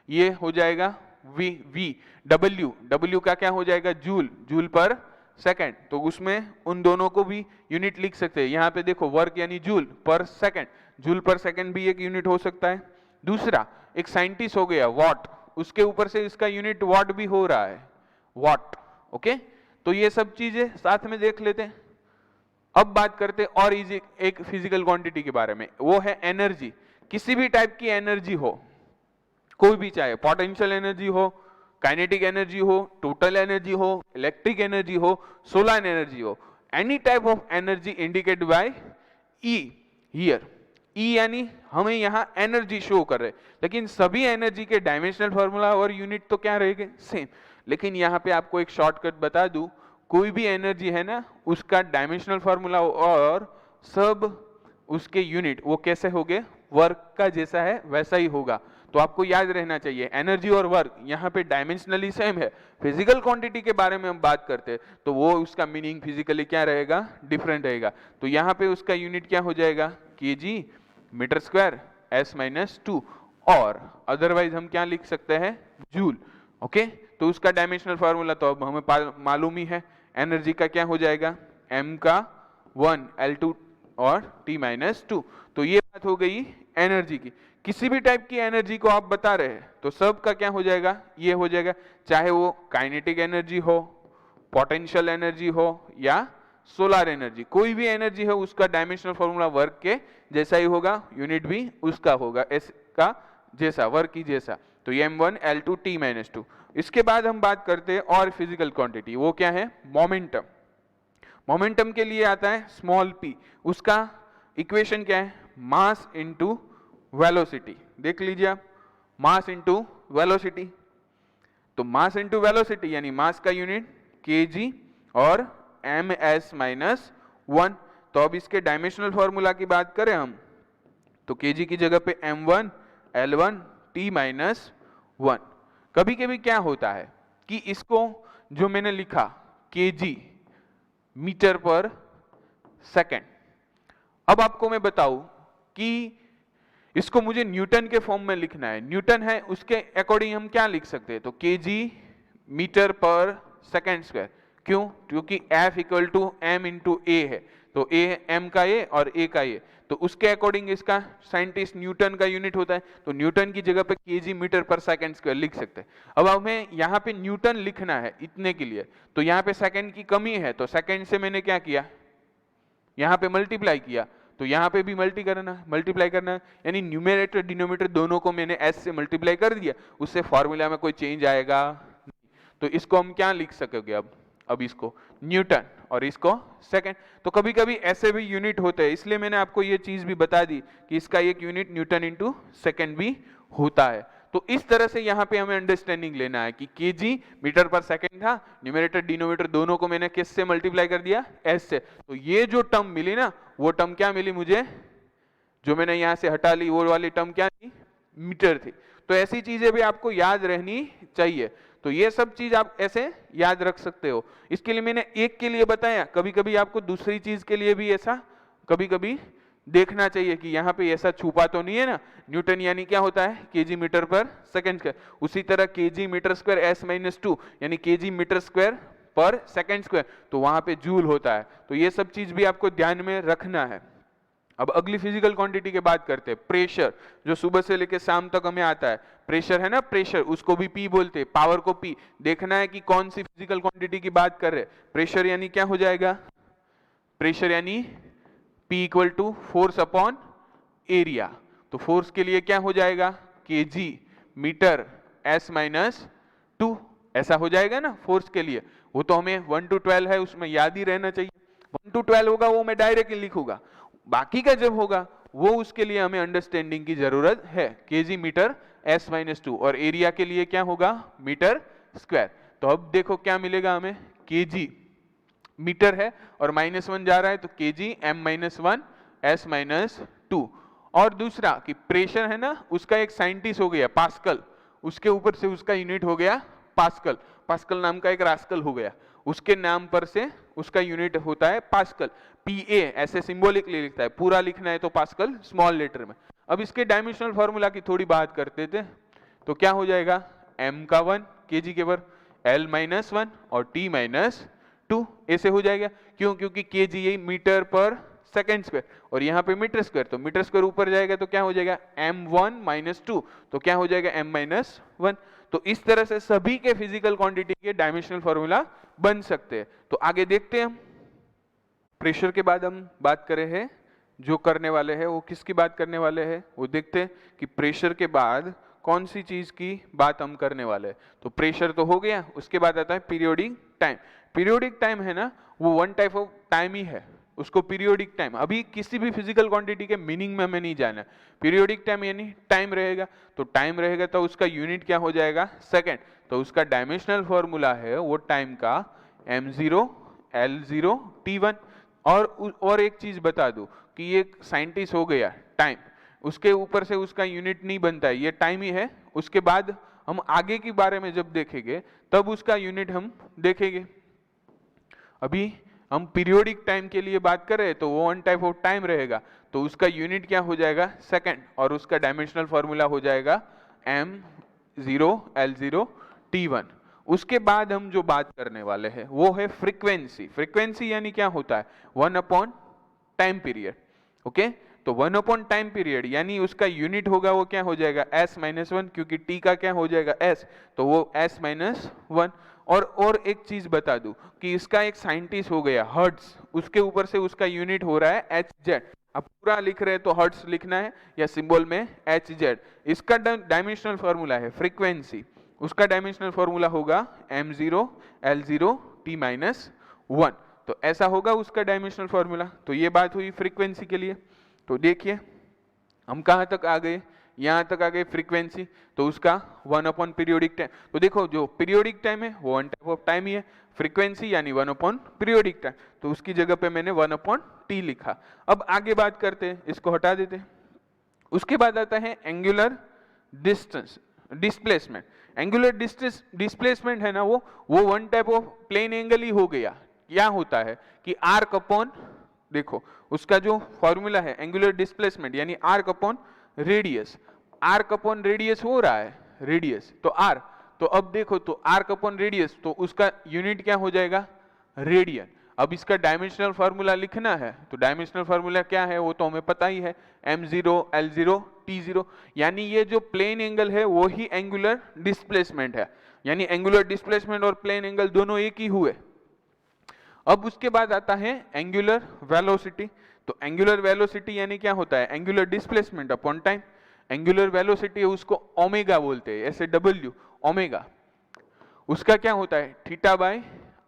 ये हो जाएगा वी। डब्ल्यू का क्या हो जाएगा, जूल, जूल पर सेकंड। तो उसमें उन दोनों को भी यूनिट लिख सकते हैं। यहाँ पे देखो वर्क यानी जूल पर सेकंड, जूल पर सेकंड भी एक यूनिट हो सकता है। दूसरा एक साइंटिस्ट हो गया वॉट, उसके ऊपर से इसका यूनिट वॉट भी हो रहा है, वॉट। ओके, तो ये सब चीजें साथ में देख लेते हैं। अब बात करते हैं और इजी एक फिजिकल क्वांटिटी के बारे में, वो है एनर्जी। किसी भी टाइप की एनर्जी हो, कोई भी, चाहे पोटेंशियल एनर्जी हो, काइनेटिक एनर्जी हो, टोटल एनर्जी हो, इलेक्ट्रिक एनर्जी हो, सोलर एनर्जी हो, any type of energy indicate by E here. E यानी हमें यहाँ एनर्जी शो कर रहे हैं, लेकिन सभी एनर्जी के डायमेंशनल फॉर्मूला और यूनिट तो क्या रहेंगे, सेम। लेकिन यहाँ पे आपको एक शॉर्टकट बता दूं, कोई भी एनर्जी है ना, उसका डायमेंशनल फॉर्मूला और सब उसके यूनिट वो कैसे होंगे, वर्क का जैसा है वैसा ही होगा। तो आपको याद रहना चाहिए एनर्जी और वर्क यहाँ पे डायमेंशनली सेम है। फिजिकल क्वांटिटी के बारे में हम बात करते हैं तो वो उसका मीनिंग फिजिकली क्या रहेगा, डिफरेंट रहेगा। तो यहाँ पे उसका यूनिट क्या हो जाएगा, kg metre square s minus 2, और अदरवाइज हम क्या लिख सकते हैं, जूल। ओके, तो उसका डायमेंशनल फार्मूला तो अब हमें मालूम ही है, एनर्जी का क्या हो जाएगा, m का 1 L2 और t माइनस 2। तो ये बात हो गई एनर्जी की। किसी भी टाइप की एनर्जी को आप बता रहे हैं तो सब का क्या हो जाएगा, ये हो जाएगा, चाहे वो काइनेटिक एनर्जी हो, पोटेंशियल एनर्जी हो या सोलर एनर्जी, कोई भी एनर्जी हो उसका डायमेंशनल फॉर्मूला वर्क के जैसा ही होगा, यूनिट भी उसका होगा एस का जैसा, वर्क की जैसा। तो ये m1 L2 t माइनस 2। इसके बाद हम बात करते हैं और फिजिकल क्वांटिटी, वो क्या है, मोमेंटम। मोमेंटम के लिए आता है स्मॉल p, उसका इक्वेशन क्या है, मास इनटू वेलोसिटी। देख लीजिए आप, मास इनटू वेलोसिटी, तो मास इनटू वेलोसिटी यानी मास का यूनिट kg और ms माइनस 1। तो अब इसके डायमेंशनल फॉर्मूला की बात करें हम तो kg की जगह पे m1 L1 t माइनस 1। कभी कभी क्या होता है कि इसको जो मैंने लिखा kg मीटर पर सेकेंड, अब आपको मैं बताऊं कि इसको मुझे न्यूटन के फॉर्म में लिखना है, न्यूटन है उसके अकॉर्डिंग हम क्या लिख सकते हैं, तो kg मीटर पर सेकेंड स्क्वायर। क्यों, क्योंकि F equal to m into A है, तो a m का a और a का a, तो उसके अकॉर्डिंग इसका साइंटिस्ट न्यूटन का यूनिट होता है, तो न्यूटन की जगह पे kg मीटर पर सेकेंड स्क्वायर लिख सकते हैं। अब हमें यहाँ पे न्यूटन लिखना है इतने के लिए, तो यहाँ पे सेकेंड की कमी है, तो सेकेंड से मैंने क्या किया, यहाँ पे मल्टीप्लाई किया, तो यहाँ पे भी मल्टीप्लाई करना है, यानी न्यूमरेटर डिनोमिनेटर दोनों को मैंने s से मल्टीप्लाई कर दिया, उससे फॉर्मूला में कोई चेंज आएगा नहीं। तो इसको हम क्या लिख सकोगे, अब इसको न्यूटन और इसको सेकंड। तो कभी कभी ऐसे भी यूनिट होते हैं, इसलिए मैंने आपको ये चीज भी बता दी कि इसका एक यूनिट न्यूटन इंटू सेकेंड भी होता है। तो इस तरह से यहाँ पे हमें अंडरस्टैंडिंग लेना है कि kg मीटर पर सेकंड था, न्यूमरेटर डिनोमिनेटर दोनों को मैंने किस से मल्टीप्लाई कर दिया, s से। तो ये जो टर्म मिली ना, वो टर्म क्या मिली मुझे, जो मैंने यहाँ से हटा ली वो वाली टर्म क्या थी, मीटर थी। तो ऐसी चीजें भी आपको याद रहनी चाहिए। तो ये सब चीज आप ऐसे याद रख सकते हो। इसके लिए मैंने एक के लिए बताया, कभी कभी आपको दूसरी चीज के लिए भी ऐसा कभी कभी देखना चाहिए कि यहाँ पे ऐसा छुपा तो नहीं है ना, न्यूटन यानी क्या होता है, kg मीटर पर सेकंड स्क्वायर, उसी तरह kg metre square s minus 2 यानी kg मीटर स्क्वायर पर सेकंड स्क्वायर, तो वहां पे जूल होता है। तो ये सब चीज भी आपको ध्यान में रखना है। अब अगली फिजिकल क्वांटिटी की बात करते हैं, प्रेशर, जो सुबह से लेकर शाम तक हमें आता है। प्रेशर है ना, प्रेशर, उसको भी पी बोलते हैं, पावर को पी। देखना है कि कौन सी फिजिकल क्वांटिटी की बात कर रहे हैं। प्रेशर यानी क्या हो जाएगा, प्रेशर यानी P equal to force upon area. तो फोर्स के लिए क्या हो जाएगा, kg मीटर s माइनस 2, ऐसा हो जाएगा ना फोर्स के लिए। वो तो हमें 1 to 12 है, उसमें याद ही रहना चाहिए। 1 to 12 होगा वो मैं डायरेक्टली लिखूंगा, बाकी का जब होगा वो उसके लिए हमें अंडरस्टैंडिंग की जरूरत है। kg मीटर s माइनस 2 और एरिया के लिए क्या होगा, मीटर स्क्वायर। तो अब देखो क्या मिलेगा हमें, kg मीटर है और -1 जा रहा है, तो kg m minus 1 s minus 2। और दूसरा कि प्रेशर है ना, उसका एक साइंटिस्ट हो गया पास्कल, उसके ऊपर से उसका यूनिट हो गया पास्कल। पास्कल नाम का एक रास्कल हो गया, उसके नाम पर से उसका यूनिट होता है पास्कल। PA ऐसे सिंबॉलिकली लिखता है, पूरा लिखना है तो पास्कल स्मॉल लेटर में। अब इसके डायमेंशनल फॉर्मूला की थोड़ी बात करते थे, तो क्या हो जाएगा, m का 1 kg के ऊपर, L माइनस 1 और T माइनस 2, ऐसे हो जाएगा। क्यों, क्योंकि kg ये मीटर पर सेकेंड स्क्वायर और यहाँ पे मीटर स्क्वायर, तो मीटर स्क्वायर ऊपर जाएगा तो क्या हो जाएगा, m1 माइनस 2, तो क्या हो जाएगा m माइनस 1। तो इस तरह से सभी के फिजिकल क्वांटिटी के डायमेंशनल फॉर्मूला बन सकते हैं। तो आगे देखते हैं हम। प्रेशर के बाद हम बात करें हैं, जो करने वाले हैं वो किसकी बात करने वाले हैं, वो देखते हैं कि प्रेशर के बाद कौन सी चीज की बात हम करने वाले हैं। तो प्रेशर तो हो गया, उसके बाद आता है पीरियोडिक टाइम। पीरियोडिक टाइम है ना, वो वन टाइप ऑफ टाइम ही है, उसको पीरियोडिक टाइम, अभी किसी भी फिजिकल क्वांटिटी के मीनिंग में हमें नहीं जाना है, पीरियोडिक टाइम यानी टाइम रहेगा, तो टाइम रहेगा तो उसका यूनिट क्या हो जाएगा, सेकंड, तो उसका डायमेंशनल फॉर्मूला है वो टाइम का m0 l0 t1। और एक चीज बता दूं कि ये साइंटिस्ट हो गया टाइम, उसके ऊपर से उसका यूनिट नहीं बनता है, ये टाइम ही है, उसके बाद हम आगे के बारे में जब देखेंगे तब उसका यूनिट हम देखेंगे। अभी हम पीरियोडिक टाइम के लिए बात कर रहे हैं तो वो वन टाइप ऑफ टाइम रहेगा, तो उसका यूनिट क्या हो जाएगा, सेकंड, और उसका डायमेंशनल फॉर्मूला हो जाएगा m0 l0 t1। उसके बाद हम जो बात करने वाले हैं वो है फ्रीक्वेंसी। फ्रीक्वेंसी यानी क्या होता है, 1 टाइम पीरियड। ओके, तो 1 टाइम पीरियड यानी उसका यूनिट होगा वो क्या हो जाएगा s-1, क्योंकि t का क्या हो जाएगा s, तो वो s-1। और एक चीज बता दूं कि इसका एक साइंटिस्ट हो गया हर्ट्ज, उसके ऊपर से उसका यूनिट हो रहा है hz। अब पूरा लिख रहे हैं तो हर्ट्ज लिखना है या सिंबल में hz। इसका डायमेंशनल फॉर्मूला है फ्रीक्वेंसी, उसका डायमेंशनल फॉर्मूला होगा m0 l0 t-1, तो ऐसा होगा उसका डायमेंशनल फॉर्मूला। तो ये बात हुई फ्रीक्वेंसी के लिए। तो देखिए हम कहाँ तक आ गए, यहाँ तक आ गए फ्रीक्वेंसी, तो उसका 1 पीरियोडिक टाइम। तो देखो जो पीरियोडिक टाइम है वो वन टाइप ऑफ टाइम ही है, फ्रीक्वेंसी यानी 1 पीरियोडिक टाइम, तो उसकी जगह पे मैंने 1/t लिखा। अब आगे बात करते हैं, इसको हटा देते हैं। उसके बाद आता है angular distance displacement. Angular displacement है ना, वो one type of plane angle ही हो गया। क्या होता है कि आर्क अपॉन, देखो उसका जो फॉर्मूला है एंगुलर डिस्प्लेसमेंट यानी arc upon radius, arc upon radius हो रहा है, रेडियस तो आर, तो अब देखो तो आर्क अपॉन रेडियस, तो उसका यूनिट क्या हो जाएगा, रेडियन। अब इसका डायमेंशनल फार्मूला लिखना है, तो डायमेंशनल फार्मूला क्या है वो तो हमें पता ही है, m0 l0 t0, यानी ये जो प्लेन एंगल है वो ही एंगुलर डिस्प्लेसमेंट है, यानी एंगुलर डिस्प्लेसमेंट और प्लेन एंगल दोनों एक ही हुए। अब उसके बाद आता है एंगुलर वेलोसिटी। तो एंगुलर वेलोसिटी यानी क्या होता है, angular displacement upon time. Angular velocity उसको ओमेगा बोलते हैं, ऐसे w ओमेगा, उसका क्या होता है theta by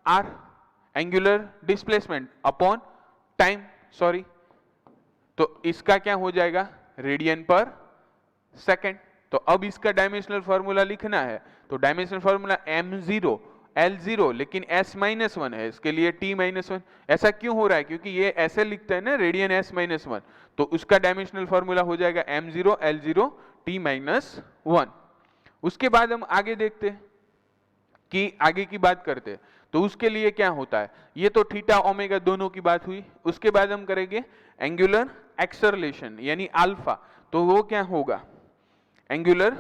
r, angular displacement upon time, sorry, तो इसका क्या हो जाएगा रेडियन पर सेकेंड। तो अब इसका डायमेंशनल फॉर्मूला लिखना है, तो डायमेंशनल फॉर्मूला m0 l0, लेकिन s-1 है, इसके लिए t-1। ऐसा क्यों हो रहा है, क्योंकि ये ऐसे लिखता है ना रेडियन s-1, तो उसका डायमेंशनल फॉर्मूला हो जाएगा m0 l0 t-1। उसके बाद हम आगे देखते हैं कि आगे की बात करते हैं, तो उसके लिए क्या होता है, ये तो थीटा ओमेगा दोनों की बात हुई। उसके बाद हम करेंगे एंगुलर एक्सेलरेशन यानी अल्फा, तो वो क्या होगा एंगुलर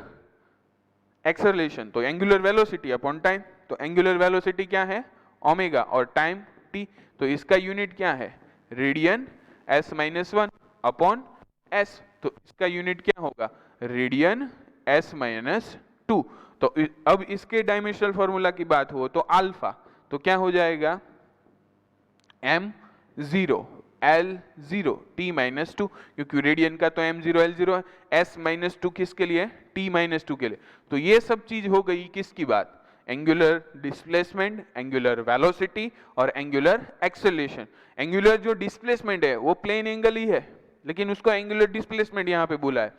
एक्सेलरेशन, तो एंगुलर वेलोसिटी अपॉन टाइम, तो एंगुलर वेलोसिटी क्या है ओमेगा और टाइम t, तो इसका यूनिट क्या है रेडियन s-1 अपॉन s, तो इसका यूनिट क्या होगा रेडियन s-2। तो अब इसके डायमेंशनल फॉर्मूला की बात हो तो अल्फा, तो क्या हो जाएगा m0 l0 t-2, क्योंकि रेडियन का तो m0 l0 है, s-2 किसके लिए t-2 के लिए। तो ये सब चीज हो गई किसकी बात, एंगुलर डिस्प्लेसमेंट, एंगुलर वेलोसिटी और एंगुलर एक्सेलरेशन। एंगुलर जो डिस्प्लेसमेंट है वो प्लेन एंगल ही है, लेकिन उसको एंगुलर डिस्प्लेसमेंट यहाँ पे बोला है।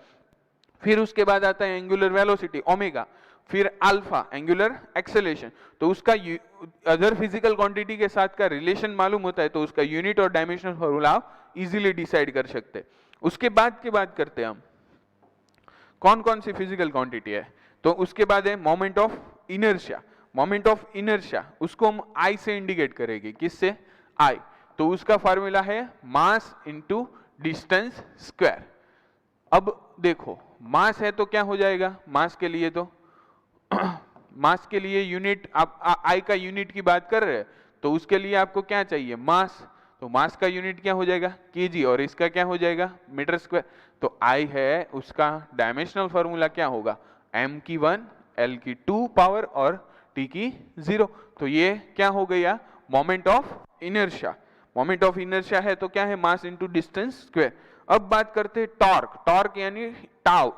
फिर उसके बाद आता है एंगुलर वेलोसिटी ओमेगा, फिर अल्फा एंगुलर एक्सेलरेशन। तो उसका अदर फिजिकल क्वांटिटी के साथ का रिलेशन मालूम होता है तो उसका यूनिट और डायमेंशनल फॉर्मूला आप इजीली डिसाइड कर सकते हैं। उसके बाद की बात करते हैं हम कौन कौन सी फिजिकल क्वांटिटी है, तो उसके बाद है moment of inertia. Moment of inertia उसको हम आई से इंडिकेट करेंगे, किससे आई, तो उसका फार्मूला है मास इंटू डिस्टेंस स्क्वायर। अब देखो मास है तो क्या हो जाएगा, मास के लिए तो मास के लिए यूनिट आप आई का यूनिट की बात कर रहे हैं, तो उसके लिए आपको क्या चाहिए मास, तो मास का यूनिट क्या हो जाएगा केजी और इसका क्या हो जाएगा मीटर स्क्वायर। तो आई है उसका डायमेंशनल फॉर्मूला क्या होगा m की 1 l की 2 पावर और t की 0। तो ये क्या हो गया moment of inertia. Moment of inertia है तो क्या है मास इंटू डिस्टेंस स्क्वायर। अब बात करते हैं टॉर्क। टॉर्क यानी टाउ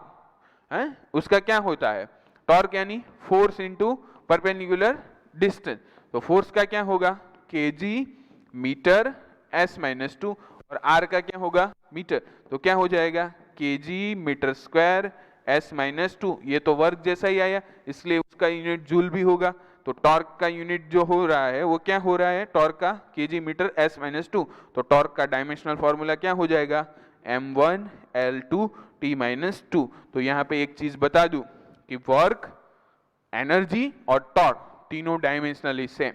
है, उसका क्या होता है टॉर्क यानी फोर्स इंटू परपेंडिकुलर डिस्टेंस। तो फोर्स का क्या होगा kg metre s minus two, और आर का क्या होगा, मीटर, तो क्या हो जाएगा kg metre square s minus two, ये तो वर्क जैसा ही आया इसलिए उसका यूनिट जूल भी होगा। तो टॉर्क का यूनिट जो हो रहा है वो क्या हो रहा है, टॉर्क का kg metre s minus two, तो टॉर्क का डायमेंशनल फॉर्मूला क्या हो जाएगा m1 L2 T minus two. तो यहाँ पे एक चीज बता दूं कि वर्क, एनर्जी और टॉर्क तीनों डायमेंशनली सेम,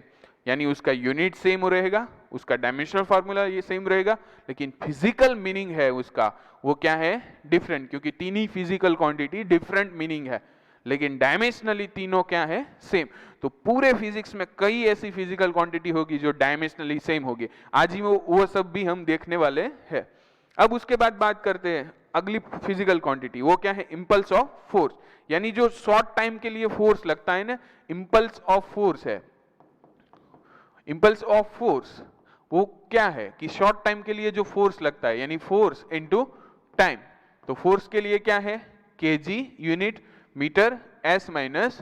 यानी उसका यूनिट सेम रहेगा, उसका डायमेंशनल फार्मूला ये सेम रहेगा, लेकिन फिजिकल मीनिंग है उसका वो क्या है, डिफरेंट, क्योंकि तीन ही फिजिकल क्वांटिटी डिफरेंट मीनिंग है, लेकिन डायमेंशनली तीनों क्या है, सेम। तो पूरे फिजिक्स में कई ऐसी फिजिकल क्वांटिटी होगी जो डायमेंशनली सेम होगी, आज ही वो सब भी हम देखने वाले हैं। अब उसके बाद बात करते हैं अगली फिजिकल क्वांटिटी, वो क्या है, इंपल्स ऑफ फोर्स, यानी जो शॉर्ट टाइम के लिए फोर्स लगता है ना, इंपल्स ऑफ फोर्स है। इंपल्स ऑफ फोर्स वो क्या है कि शॉर्ट टाइम के लिए जो फोर्स लगता है, यानी फोर्स इनटू टाइम, तो फोर्स के लिए क्या है kg unit metre s minus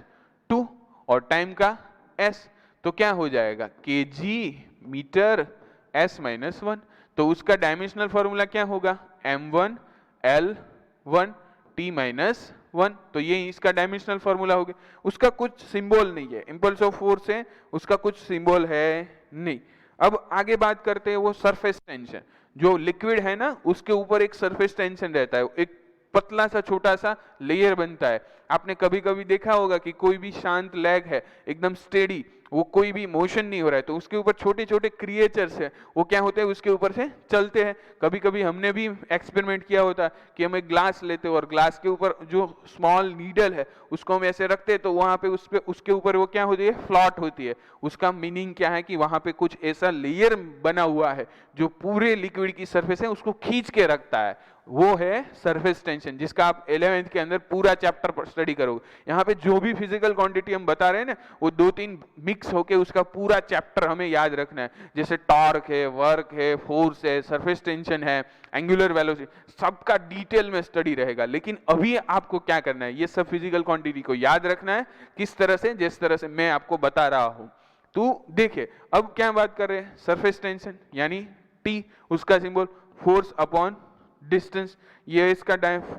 two, और टाइम का एस, तो क्या हो जाएगा kg metre s minus one, तो उसका डायमेंशनल फॉर्मूला क्या होगा m1 L1 T minus one, तो ये इसका डायमेंशनल फॉर्मूला हो गया। उसका कुछ सिंबल नहीं है, इंपल्स ऑफ फोर्स है, उसका कुछ सिंबल है नहीं। अब आगे बात करते हैं वो सरफेस टेंशन, जो लिक्विड है ना उसके ऊपर एक सरफेस टेंशन रहता है, एक पतला सा छोटा सा लेयर बनता है। आपने कभी कभी देखा होगा कि कोई भी शांत लेग है एकदम स्टेडी, वो कोई भी मोशन नहीं हो रहा है, तो उसके ऊपर छोटे छोटे क्रिएचर्स है, वो क्या होते हैं उसके ऊपर से चलते हैं। कभी कभी हमने भी एक्सपेरिमेंट किया होता है कि हम एक ग्लास लेते हैं और ग्लास के ऊपर जो स्मॉल नीडल है उसको हम ऐसे रखते हैं, तो वहां पे उस पे उसके ऊपर वो क्या होती है, फ्लॉट होती है। उसका मीनिंग क्या है कि वहां पे कुछ ऐसा लेयर बना हुआ है जो पूरे लिक्विड की सरफेस है उसको खींच के रखता है, वो है सरफेस टेंशन, जिसका आप 11th के अंदर पूरा चैप्टर स्टडी करोगे। यहाँ पे जो भी फिजिकल क्वांटिटी हम बता रहे हैं ना, वो दो तीन मिक्स होके उसका पूरा चैप्टर हमें याद रखना है, जैसे टॉर्क है, वर्क है, फोर्स है, सरफेस टेंशन है, एंगुलर वेलोसिटी, सबका डिटेल में स्टडी रहेगा। लेकिन अभी आपको क्या करना है, ये सब फिजिकल क्वांटिटी को याद रखना है, किस तरह से, जिस तरह से मैं आपको बता रहा हूं। तो देखिए अब क्या बात कर रहे हैं, सरफेस टेंशन यानी T, उसका सिंबल फोर्स अपॉन डिस्टेंस, ये इसका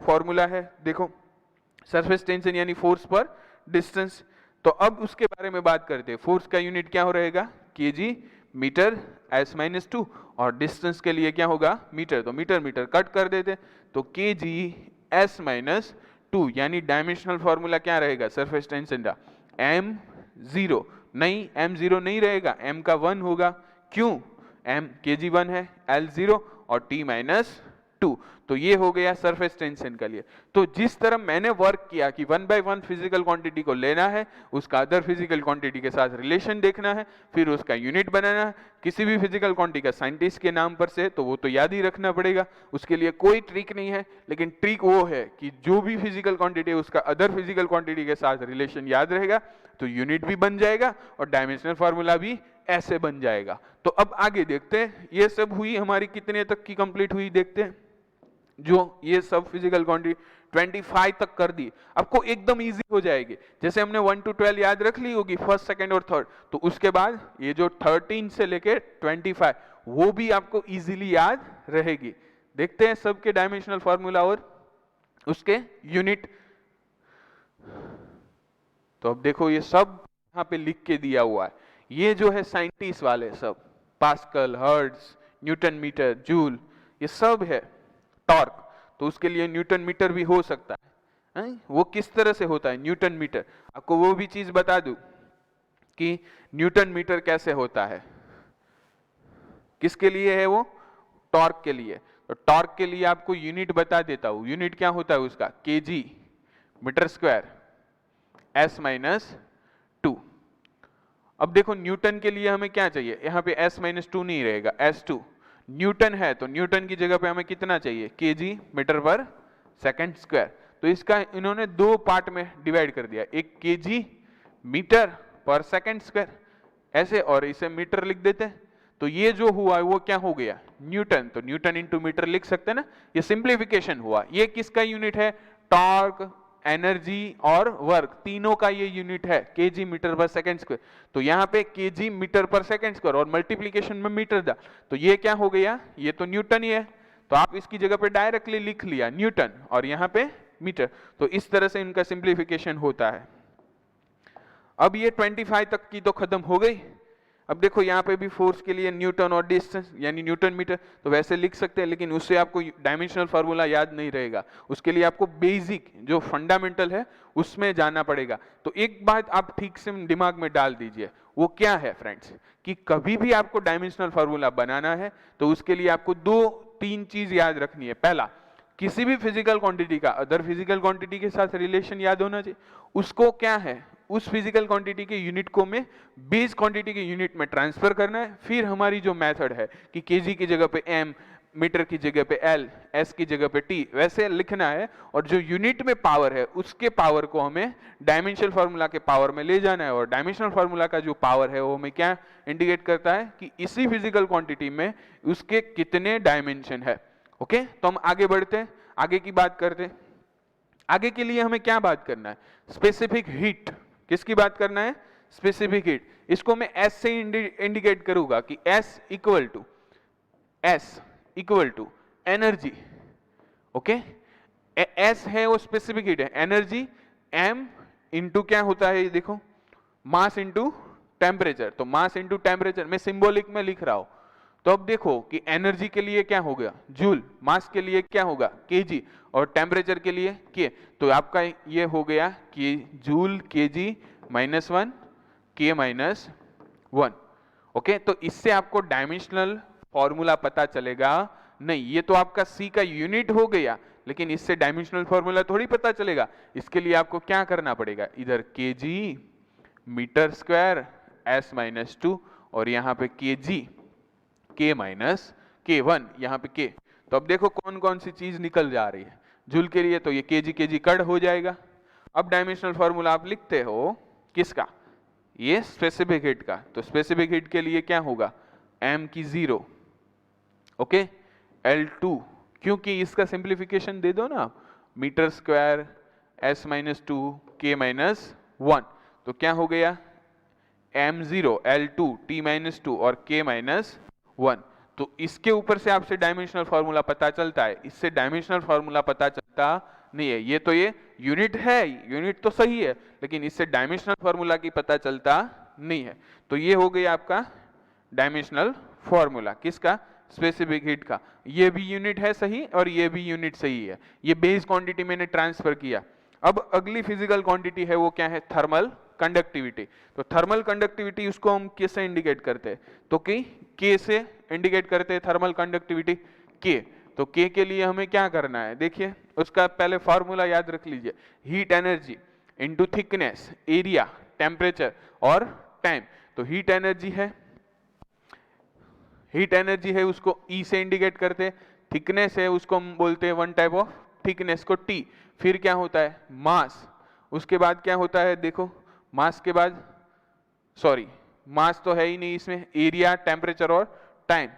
फॉर्मूला है। देखो सरफेस टेंशन यानी फोर्स पर डिस्टेंस, तो अब उसके बारे में बात करते हैं। फोर्स का यूनिट क्या हो रहेगा kg metre s minus two, और डिस्टेंस के लिए क्या होगा मीटर, तो मीटर मीटर कट कर देते, तो केजी एस माइनस टू, यानी डायमेंशनल फॉर्मूला क्या रहेगा सरफेस टेंशन का m0, नहीं m0 नहीं रहेगा, m का 1 होगा, क्यों, m केजी 1 है, L0 और T माइनस टू, तो ये हो गया सरफेस टेंशन के लिए। तो जिस तरह मैंने वर्क किया कि 1 by 1 फिजिकल क्वांटिटी को लेना है, उसका अदर फिजिकल क्वांटिटी के साथ रिलेशन देखना है, फिर उसका यूनिट बनाना है। किसी भी फिजिकल क्वांटिटी का साइंटिस्ट के नाम पर से तो वो तो याद ही रखना पड़ेगा, उसके लिए कोई ट्रिक नहीं है, लेकिन ट्रिक वो है कि जो भी फिजिकल क्वांटिटी है उसका अदर फिजिकल क्वांटिटी के साथ रिलेशन याद रहेगा, तो यूनिट भी बन जाएगा और डायमेंशनल फार्मूला भी ऐसे बन जाएगा। तो अब आगे देखते हैं, ये सब हुई हमारी कितने तक की कंप्लीट हुई, देखते हैं। जो ये सब फिजिकल क्वांटिटी 25 तक कर दी, आपको एकदम इजी हो जाएगी। जैसे हमने 1 to 12 याद रख ली होगी, फर्स्ट सेकंड और थर्ड, तो उसके बाद ये जो 13 से लेके 25 वो भी आपको इजीली याद रहेगी। देखते हैं सबके डायमेंशनल फार्मूला और उसके यूनिट। तो अब देखो ये सब यहाँ पे लिख के दिया हुआ है, ये जो है साइंटिस्ट वाले सब, pascal, hertz, newton metre, joule, ये सब है। टॉर्क तो उसके लिए न्यूटन मीटर भी हो सकता है, वो किस तरह से होता है न्यूटन मीटर, आपको वो भी चीज बता दूं कि न्यूटन मीटर कैसे होता है, किसके लिए है वो, टॉर्क के लिए। तो टॉर्क के लिए आपको यूनिट बता देता हूं, यूनिट क्या होता है उसका kg metre square s minus two. अब देखो न्यूटन के लिए हमें क्या चाहिए, यहाँ पे एस माइनस टू नहीं रहेगा, S2 न्यूटन है, तो न्यूटन की जगह पे हमें कितना चाहिए केजी मीटर पर सेकंड स्क्वायर। तो इसका इन्होंने दो पार्ट में डिवाइड कर दिया, एक केजी मीटर पर सेकंड स्क्वायर ऐसे, और इसे मीटर लिख देते हैं। तो ये जो हुआ वो क्या हो गया न्यूटन, तो न्यूटन इंटू मीटर लिख सकते हैं ना, ये सिंप्लीफिकेशन हुआ। ये किसका यूनिट है, टॉर्क, एनर्जी और वर्क तीनों का ये यूनिट है केजी मीटर पर सेकंड स्क्वायर। तो यहाँ पे केजी मीटर पर सेकंड स्क्वायर और मल्टीप्लीकेशन में मीटर था, तो ये क्या हो गया, ये तो न्यूटन ही है, तो आप इसकी जगह पे डायरेक्टली लिख लिया न्यूटन और यहाँ पे मीटर। तो इस तरह से इनका सिंप्लीफिकेशन होता है। अब ये 25 तक की तो खत्म हो गई। अब देखो यहाँ पे भी फोर्स के लिए न्यूटन और डिस्टेंस यानी न्यूटन मीटर, तो वैसे लिख सकते हैं, लेकिन उससे आपको डायमेंशनल फार्मूला याद नहीं रहेगा, उसके लिए आपको बेसिक जो फंडामेंटल है उसमें जाना पड़ेगा। तो एक बात आप ठीक से दिमाग में डाल दीजिए, वो क्या है फ्रेंड्स, कि कभी भी आपको डायमेंशनल फार्मूला बनाना है तो उसके लिए आपको 2-3 चीज याद रखनी है। पहला, किसी भी फिजिकल क्वांटिटी का अदर फिजिकल क्वांटिटी के साथ रिलेशन याद होना चाहिए, उसको क्या है, उस फिजिकल क्वांटिटी के यूनिट को में बेस क्वांटिटी के यूनिट में ट्रांसफर करना है। फिर हमारी जो मेथड है कि केजी की जगह पे एम, मीटर की जगह पे एल, एस की जगह पे टी, वैसे लिखना है, और जो यूनिट में पावर है उसके पावर को हमें डायमेंशनल फार्मूला के पावर में ले जाना है। और डायमेंशनल फार्मूला का जो पावर है वो हमें क्या इंडिकेट करता है कि इसी फिजिकल क्वांटिटी में उसके कितने डायमेंशन है। ओके, तो हम आगे बढ़ते हैं, आगे की बात करते हैं। आगे के लिए हमें क्या बात करना है, स्पेसिफिक हीट। किसकी बात करना है, स्पेसिफिक हीट। इसको मैं एस से इंडिकेट करूंगा कि s equal to energy. Okay, s है वो स्पेसिफिक हीट है, एनर्जी एम इंटू क्या होता है, ये देखो मास इंटू टेम्परेचर। तो मास इंटू टेम्परेचर मैं सिंबॉलिक में लिख रहा हूं। तो अब देखो कि एनर्जी के लिए क्या हो गया जूल, मास के लिए क्या होगा केजी, और टेम्परेचर के लिए के। तो आपका ये हो गया कि जूल केजी -1 के -1। ओके, तो इससे आपको डायमेंशनल फॉर्मूला पता चलेगा नहीं, ये तो आपका सी का यूनिट हो गया, लेकिन इससे डायमेंशनल फॉर्मूला थोड़ी पता चलेगा। इसके लिए आपको क्या करना पड़ेगा, इधर केजी मीटर स्क्वायर S-2 और यहाँ पे केजी K -K1, यहाँ पे K। तो अब देखो कौन कौन सी चीज निकल जा रही है। जूल के लिए तो ये केजी कट हो जाएगा। अब डायमेंशनल फॉर्मूला आप लिखते हो किसका, ये स्पेसिफिक हीट का। तो स्पेसिफिक हीट के लिए क्या होगा, m की 0, ओके, L2, क्योंकि इसका सिंप्लीफिकेशन दे दो ना आप, मीटर स्क्वायर S-2 K -1, तो क्या हो गया m0 L2 T-2 और K -1। तो इसके ऊपर से आपसे डायमेंशनल फार्मूला पता चलता है, इससे डायमेंशनल फार्मूला पता चलता नहीं है। ये तो ये यूनिट है, यूनिट तो सही है, लेकिन इससे डायमेंशनल फार्मूला की पता चलता नहीं है। तो ये हो गया आपका डायमेंशनल फार्मूला किसका, स्पेसिफिक हीट का। ये भी यूनिट है सही और ये भी यूनिट सही है, ये बेस क्वांटिटी मैंने ट्रांसफर किया। अब अगली फिजिकल क्वांटिटी है वो क्या है, थर्मल कंडक्टिविटी। तो थर्मल कंडक्टिविटी उसको हम किससे इंडिकेट करते हैं, तो कि के से इंडिकेट करते हैं थर्मल कंडक्टिविटी के। तो के के लिए हमें क्या करना है, देखिए उसका पहले फॉर्मूला याद रख लीजिए, heat energy into thickness, area, temperature और टाइम। तो हीट एनर्जी है उसको ई से इंडिकेट करते हैं, थिकनेस है उसको हम बोलते हैं वन टाइप ऑफ थिकनेस को टी। फिर क्या होता है मास, उसके बाद क्या होता है देखो, मास के बाद मास तो है ही नहीं इसमें, एरिया, टेम्परेचर और टाइम।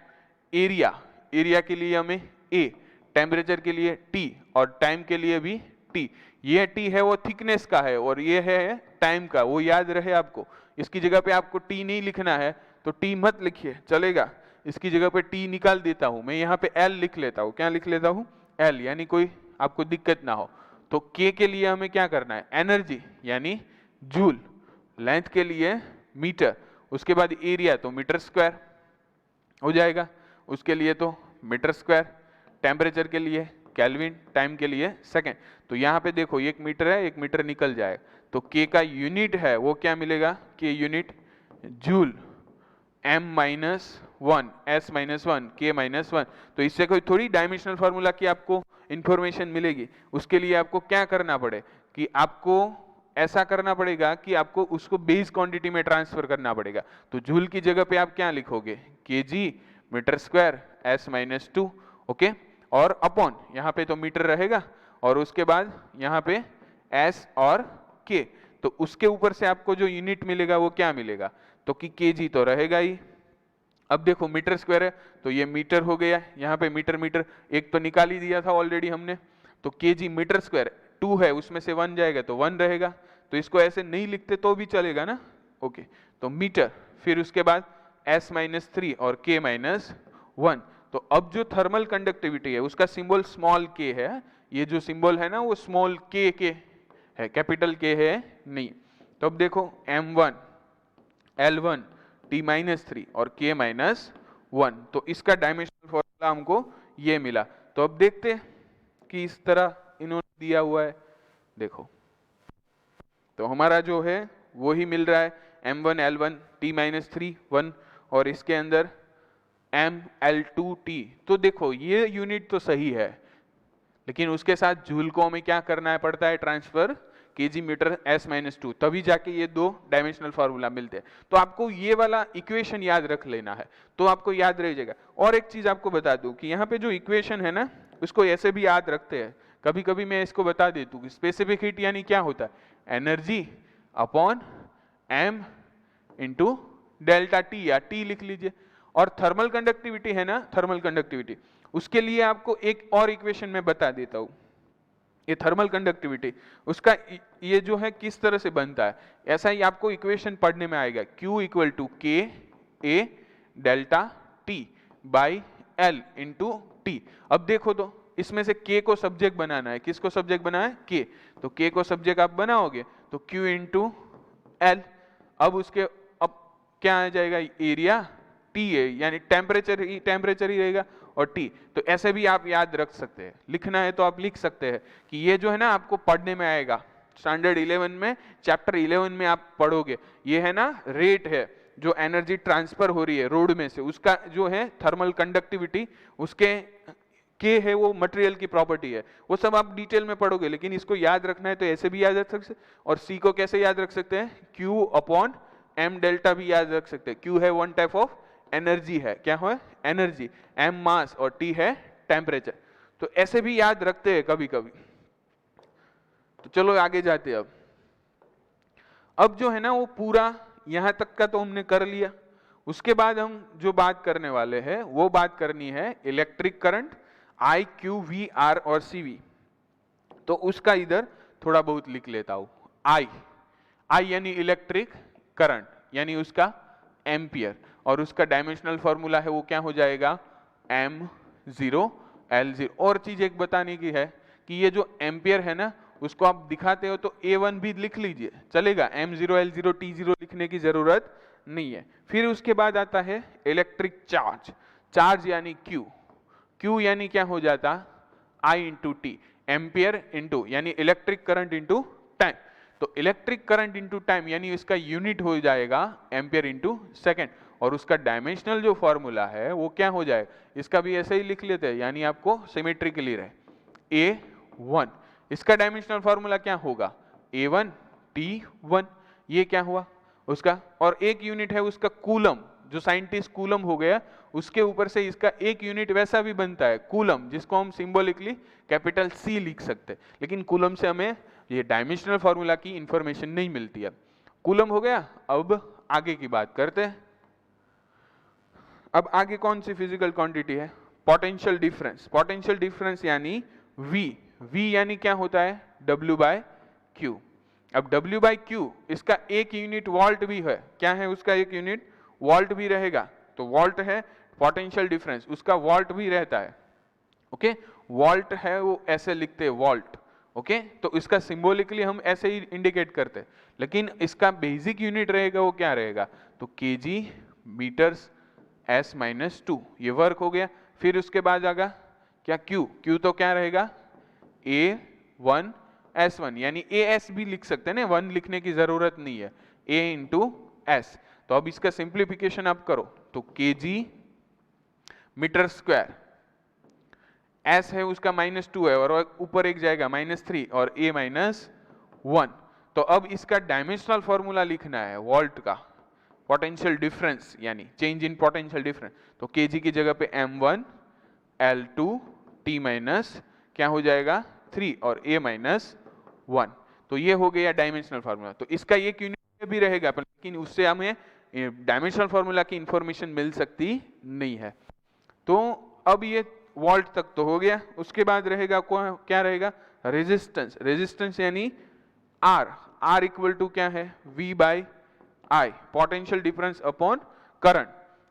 एरिया के लिए हमें ए, टेम्परेचर के लिए टी और टाइम के लिए भी टी। ये टी है वो थिकनेस का है और ये है टाइम का, वो याद रहे आपको। इसकी जगह पे आपको टी नहीं लिखना है तो टी मत लिखिए चलेगा, इसकी जगह पे टी निकाल देता हूं मैं, यहाँ पे एल लिख लेता हूं। क्या लिख लेता हूं, एल, यानी कोई आपको दिक्कत ना हो। तो के के लिए हमें क्या करना है, एनर्जी यानी जूल, लेंथ के लिए मीटर, उसके बाद एरिया तो मीटर स्क्वायर हो जाएगा, उसके लिए तो मीटर स्क्वायर, टेम्परेचर के लिए केल्विन, टाइम के लिए सेकेंड। तो यहाँ पे देखो एक मीटर है, एक मीटर निकल जाएगा, तो के का यूनिट है वो क्या मिलेगा, के unit joule, m-1 S-1 K-1। तो इससे कोई थोड़ी डायमेंशनल फार्मूला की आपको इंफॉर्मेशन मिलेगी। उसके लिए आपको क्या करना पड़े कि आपको ऐसा करना पड़ेगा कि आपको उसको बेस क्वांटिटी में ट्रांसफर करना पड़ेगा। तो जूल की जगह पे आप क्या लिखोगे, kg metre square S-2, okay, और अपॉन यहाँ पे तो मीटर रहेगा और उसके बाद यहाँ पे S और K। तो उसके ऊपर से आपको जो यूनिट मिलेगा वो क्या मिलेगा, तो कि केजी तो रहेगा ही। अब देखो मीटर स्क्वायर है तो ये मीटर हो गया, यहाँ पे मीटर एक तो निकाल ही दिया था ऑलरेडी हमने। तो केजी मीटर स्क्वायर 2 है उसमें से 1 जाएगा तो 1 रहेगा, तो इसको ऐसे नहीं लिखते तो भी चलेगा ना। ओके, तो मीटर, फिर उसके बाद S-3 और K-1। तो अब जो थर्मल कंडक्टिविटी है उसका सिंबल स्मॉल k है, ये जो सिंबल है ना वो स्मॉल k के है, कैपिटल K है नहीं। तो अब देखो M1, L1, T-3 और K-1, तो इसका डायमेंशनल फॉर्मूला हमको ये मिला। तो अब देखते हैं कि इस तरह इन्होंने दिया हुआ है, देखो तो हमारा जो है वो ही मिल रहा है M1, L1, T-3, 1 और इसके अंदर ML2T। तो देखो ये यूनिट तो सही है, लेकिन उसके साथ जूल को हमें क्या करना है पड़ता है, ट्रांसफर केजी मीटर S-2, तभी जाके ये दो डायमेंशनल फार्मूला मिलते हैं। तो आपको ये वाला इक्वेशन याद रख लेना है, तो आपको याद रह जाएगा। और एक चीज आपको बता दूं कि यहाँ पे जो इक्वेशन है ना उसको ऐसे भी याद रखते हैं, कभी कभी मैं इसको बता देता हूँ। स्पेसिफिक हीट यानी क्या होता है, energy upon m into delta T, या टी लिख लीजिए। और थर्मल कंडक्टिविटी है ना, थर्मल कंडक्टिविटी, उसके लिए आपको एक और इक्वेशन में बता देता हूं। ये थर्मल कंडक्टिविटी उसका ये जो है किस तरह से बनता है, ऐसा ही आपको इक्वेशन पढ़ने में आएगा, Q equal to K A delta T by L into T. अब देखो तो इसमें से K को सब्जेक्ट बनाना है, किसको सब्जेक्ट बनाना है, K, तो K को सब्जेक्ट आप बनाओगे तो Q इंटू एल। अब उसके अब क्या आ जाएगा, एरिया T है, यानी टेम्परेचर ही रहेगा, और T। तो ऐसे भी आप याद रख सकते हैं, लिखना है तो आप लिख सकते हैं कि ये जो है ना आपको पढ़ने में आएगा, स्टैंडर्ड 11 में, चैप्टर 11 में आप पढ़ोगे। ये है ना रेट है जो एनर्जी ट्रांसफर हो रही है रोड में से, उसका जो है थर्मल कंडक्टिविटी, उसके के है वो मटेरियल की प्रॉपर्टी है, वो सब आप डिटेल में पढ़ोगे। लेकिन इसको याद रखना है तो ऐसे भी याद रख सकते हैं, और सी को कैसे याद रख सकते हैं, Q अपॉन m डेल्टा भी याद रख सकते हैं। Q है वन टाइप ऑफ एनर्जी है, क्या है एनर्जी, m मास और T है टेम्परेचर। तो ऐसे भी याद रखते हैं कभी कभी। तो चलो आगे जाते हैं। अब जो है ना वो पूरा यहां तक का तो हमने कर लिया, उसके बाद हम जो बात करने वाले हैं वो बात करनी है electric current I, Q, V, R और CV। तो उसका इधर थोड़ा बहुत लिख लेता हूं। I यानी इलेक्ट्रिक करंट, यानी उसका एम्पियर, और उसका डायमेंशनल फॉर्मूला है वो क्या हो जाएगा, M0 L0। और चीज एक बताने की है कि ये जो एम्पियर है ना उसको आप दिखाते हो तो A1 भी लिख लीजिए चलेगा, M0 L0 T0 लिखने की जरूरत नहीं है। फिर उसके बाद आता है इलेक्ट्रिक चार्ज, चार्ज यानी Q यानी क्या हो जाता, I into T, ampere into यानी इलेक्ट्रिक करंट इंटू टाइम। तो इलेक्ट्रिक करंट इंटू टाइम यानी इसका यूनिट हो जाएगा एम्पियर इंटू सेकेंड, और उसका डायमेंशनल जो फॉर्मूला है वो क्या हो जाएगा, इसका भी ऐसे ही लिख लेते हैं, यानी आपको सिमेट्रिकली रहे A1। इसका डायमेंशनल फॉर्मूला क्या होगा, A1 T1, ये क्या हुआ उसका, और एक यूनिट है उसका कूलम, जो साइंटिस्ट कूलम हो गया, उसके ऊपर से इसका एक यूनिट वैसा भी बनता है कूलम, जिसको हम सिंबॉलिकली कैपिटल C लिख सकते हैं। लेकिन कूलम से हमें ये डायमेंशनल फॉर्मूला की इंफॉर्मेशन नहीं मिलती है। कूलम हो गया, अब आगे की बात करते हैं। अब आगे कौन सी फिजिकल क्वांटिटी है, पोटेंशियल डिफरेंस। पोटेंशियल डिफरेंस यानी V यानी क्या होता है, W/Q। अब W/Q इसका एक यूनिट वोल्ट भी है, क्या है उसका एक यूनिट वोल्ट भी रहेगा, तो वोल्ट है पोटेंशियल डिफरेंस, उसका वोल्ट भी रहता है। ओके, वोल्ट है वो ऐसे लिखते हैं वोल्ट। ओके, तो इसका सिंबॉलिकली हम ऐसे ही इंडिकेट करते हैं, लेकिन इसका बेसिक यूनिट रहेगा वो क्या रहेगा, तो केजी मीटर्स S-2, ये वर्क हो गया। फिर उसके बाद आगा क्या, Q तो क्या रहेगा A1 S1, यानी AS भी लिख सकते हैं ना, 1 लिखने की जरूरत नहीं है, A इंटू S। तो अब इसका सिंप्लीफिकेशन आप करो तो केजी मीटर स्क्वायर, S है उसका -2 है और ऊपर एक जाएगा -3 और A -1। तो अब इसका डायमेंशनल फॉर्मूला लिखना है वोल्ट का, पोटेंशियल डिफरेंस यानी चेंज इन पोटेंशियल डिफरेंस। तो केजी की जगह पे M1 L2 T माइनस क्या हो जाएगा 3 और A -1। तो ये हो गया डायमेंशनल फॉर्मूला। तो इसका एक यूनिट भी रहेगा, लेकिन उससे हमें डायमेंशनल फॉर्मूला की इंफॉर्मेशन मिल सकती नहीं है। तो अब ये वोल्ट तक तो हो गया, उसके बाद रहेगा क्या रहेगा, रेजिस्टेंस, रेजिस्टेंस यानी R, R इक्वल टू क्या है V by I, potential difference upon current.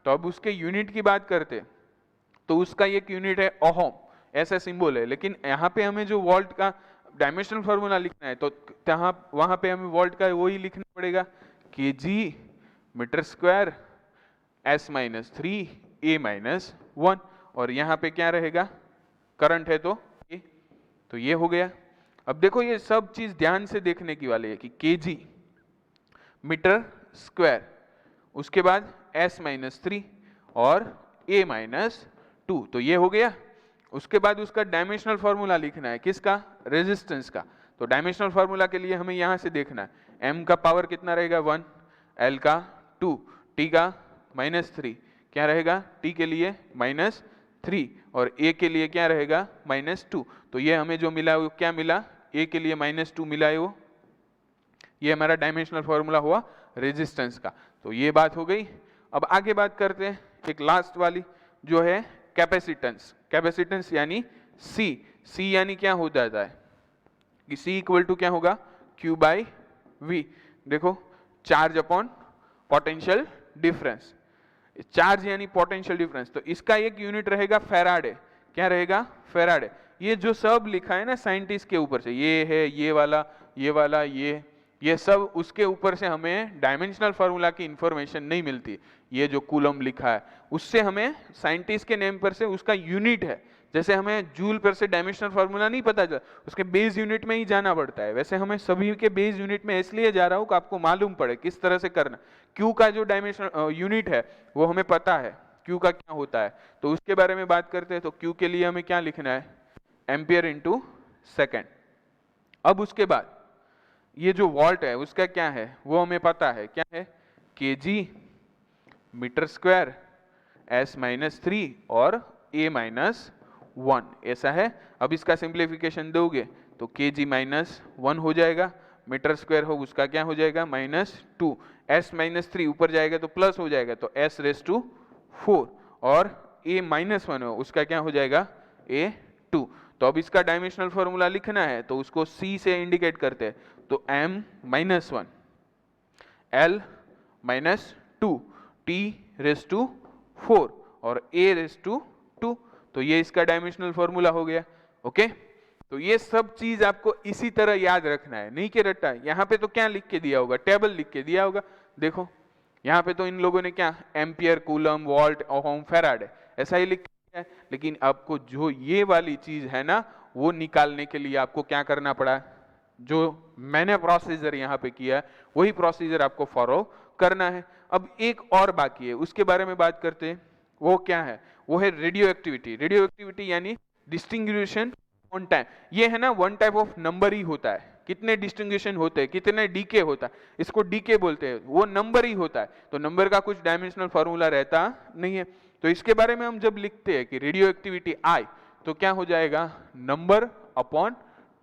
तो अब उसके यूनिट की बात करते तो उसका एक यूनिट है ओहम, ऐसा सिंबल है, लेकिन यहाँ पे हमें जो वोल्ट का डायमेंशनल फॉर्मूला लिखना है तो वहां पे हमें वोल्ट का वही लिखना पड़ेगा, kg metre square S minus 3 A minus 1, और यहाँ पे क्या रहेगा, करंट है तो ये हो गया। अब देखो ये सब चीज ध्यान से देखने की वाली है कि kg मीटर स्क्वायर, उसके बाद S माइनस 3 और A माइनस 2, तो ये हो गया। उसके बाद उसका डायमेंशनल फॉर्मूला लिखना है, किसका, रेजिस्टेंस का। तो डायमेंशनल फॉर्मूला के लिए हमें यहां से देखना है, m का पावर कितना रहेगा 1, l का 2, t का माइनस 3, क्या रहेगा t के लिए माइनस 3 और a के लिए क्या रहेगा माइनस 2। तो ये हमें जो मिला वो क्या मिला, a के लिए माइनस 2 मिला है, वो ये हमारा डायमेंशनल फॉर्मूला हुआ रेजिस्टेंस का। तो ये बात हो गई। अब आगे बात करते हैं एक लास्ट वाली जो है कैपेसिटेंस। कैपेसिटेंस यानी C, C यानी क्या हो जाता है कि C इक्वल टू क्या होगा Q बाई V। देखो charge upon potential difference, charge यानी पोटेंशियल डिफरेंस, तो इसका एक यूनिट रहेगा फैराडे। क्या रहेगा, फैराडे। ये जो सब लिखा है ना साइंटिस्ट के ऊपर से, ये है ये वाला ये वाला ये सब उसके ऊपर से हमें डायमेंशनल फार्मूला की इंफॉर्मेशन नहीं मिलती। ये जो कूलम लिखा है उससे हमें साइंटिस्ट के नेम पर से उसका यूनिट है, जैसे हमें जूल पर से डायमेंशनल फार्मूला नहीं पता चला, उसके बेस यूनिट में ही जाना पड़ता है, वैसे हमें सभी के बेस यूनिट में इसलिए जा रहा हूँ कि आपको मालूम पड़े किस तरह से करना। क्यू का जो डायमेंशनल यूनिट है वो हमें पता है क्यू का क्या होता है, तो उसके बारे में बात करते हैं। तो क्यू के लिए हमें क्या लिखना है, एम्पियर इंटू सेकेंड। अब उसके बाद ये जो वोल्ट है उसका क्या है वो हमें पता है, क्या है kg metre square S minus 3 और A माइनस 1, ऐसा है। अब इसका सिंप्लीफिकेशन दोगे तो kg माइनस 1 हो जाएगा, मीटर स्क्वायर हो उसका क्या हो जाएगा माइनस 2, S माइनस 3 ऊपर जाएगा तो प्लस हो जाएगा तो S रेस टू 4, और A माइनस 1 हो उसका क्या हो जाएगा A2। तो अब इसका डायमेंशनल फॉर्मूला लिखना है तो उसको C से इंडिकेट करते हैं, तो m minus 1 l minus 2 t raise to 4 और a रेस टू 2, तो ये इसका डायमेंशनल फॉर्मूला हो गया। ओके, तो ये सब चीज आपको इसी तरह याद रखना है, नहीं के रट्टा। यहाँ पे तो क्या लिख के दिया होगा, टेबल लिख के दिया होगा। देखो यहाँ पे तो इन लोगों ने क्या ampere coulomb volt ohm Faraday ऐसा ही लिख दिया है, लेकिन आपको जो ये वाली चीज है ना वो निकालने के लिए आपको क्या करना पड़ा, जो मैंने प्रोसीजर यहाँ पे किया वही प्रोसीजर आपको फॉलो करना है। अब एक और बाकी है उसके बारे में बात करते हैं, वो क्या है, वो है रेडियो एक्टिविटी। रेडियो एक्टिविटी यानी डिस्टिंग्विशन ऑन टाइम। ये है ना वन टाइप ऑफ नंबर ही होता है, कितने डिस्टिंग्विशन होते हैं, कितने डीके होता है, इसको डीके बोलते हैं, वो नंबर ही होता है। तो नंबर का कुछ डायमेंशनल फॉर्मूला रहता नहीं है। तो इसके बारे में हम जब लिखते हैं कि रेडियो एक्टिविटी आई तो क्या हो जाएगा नंबर अपॉन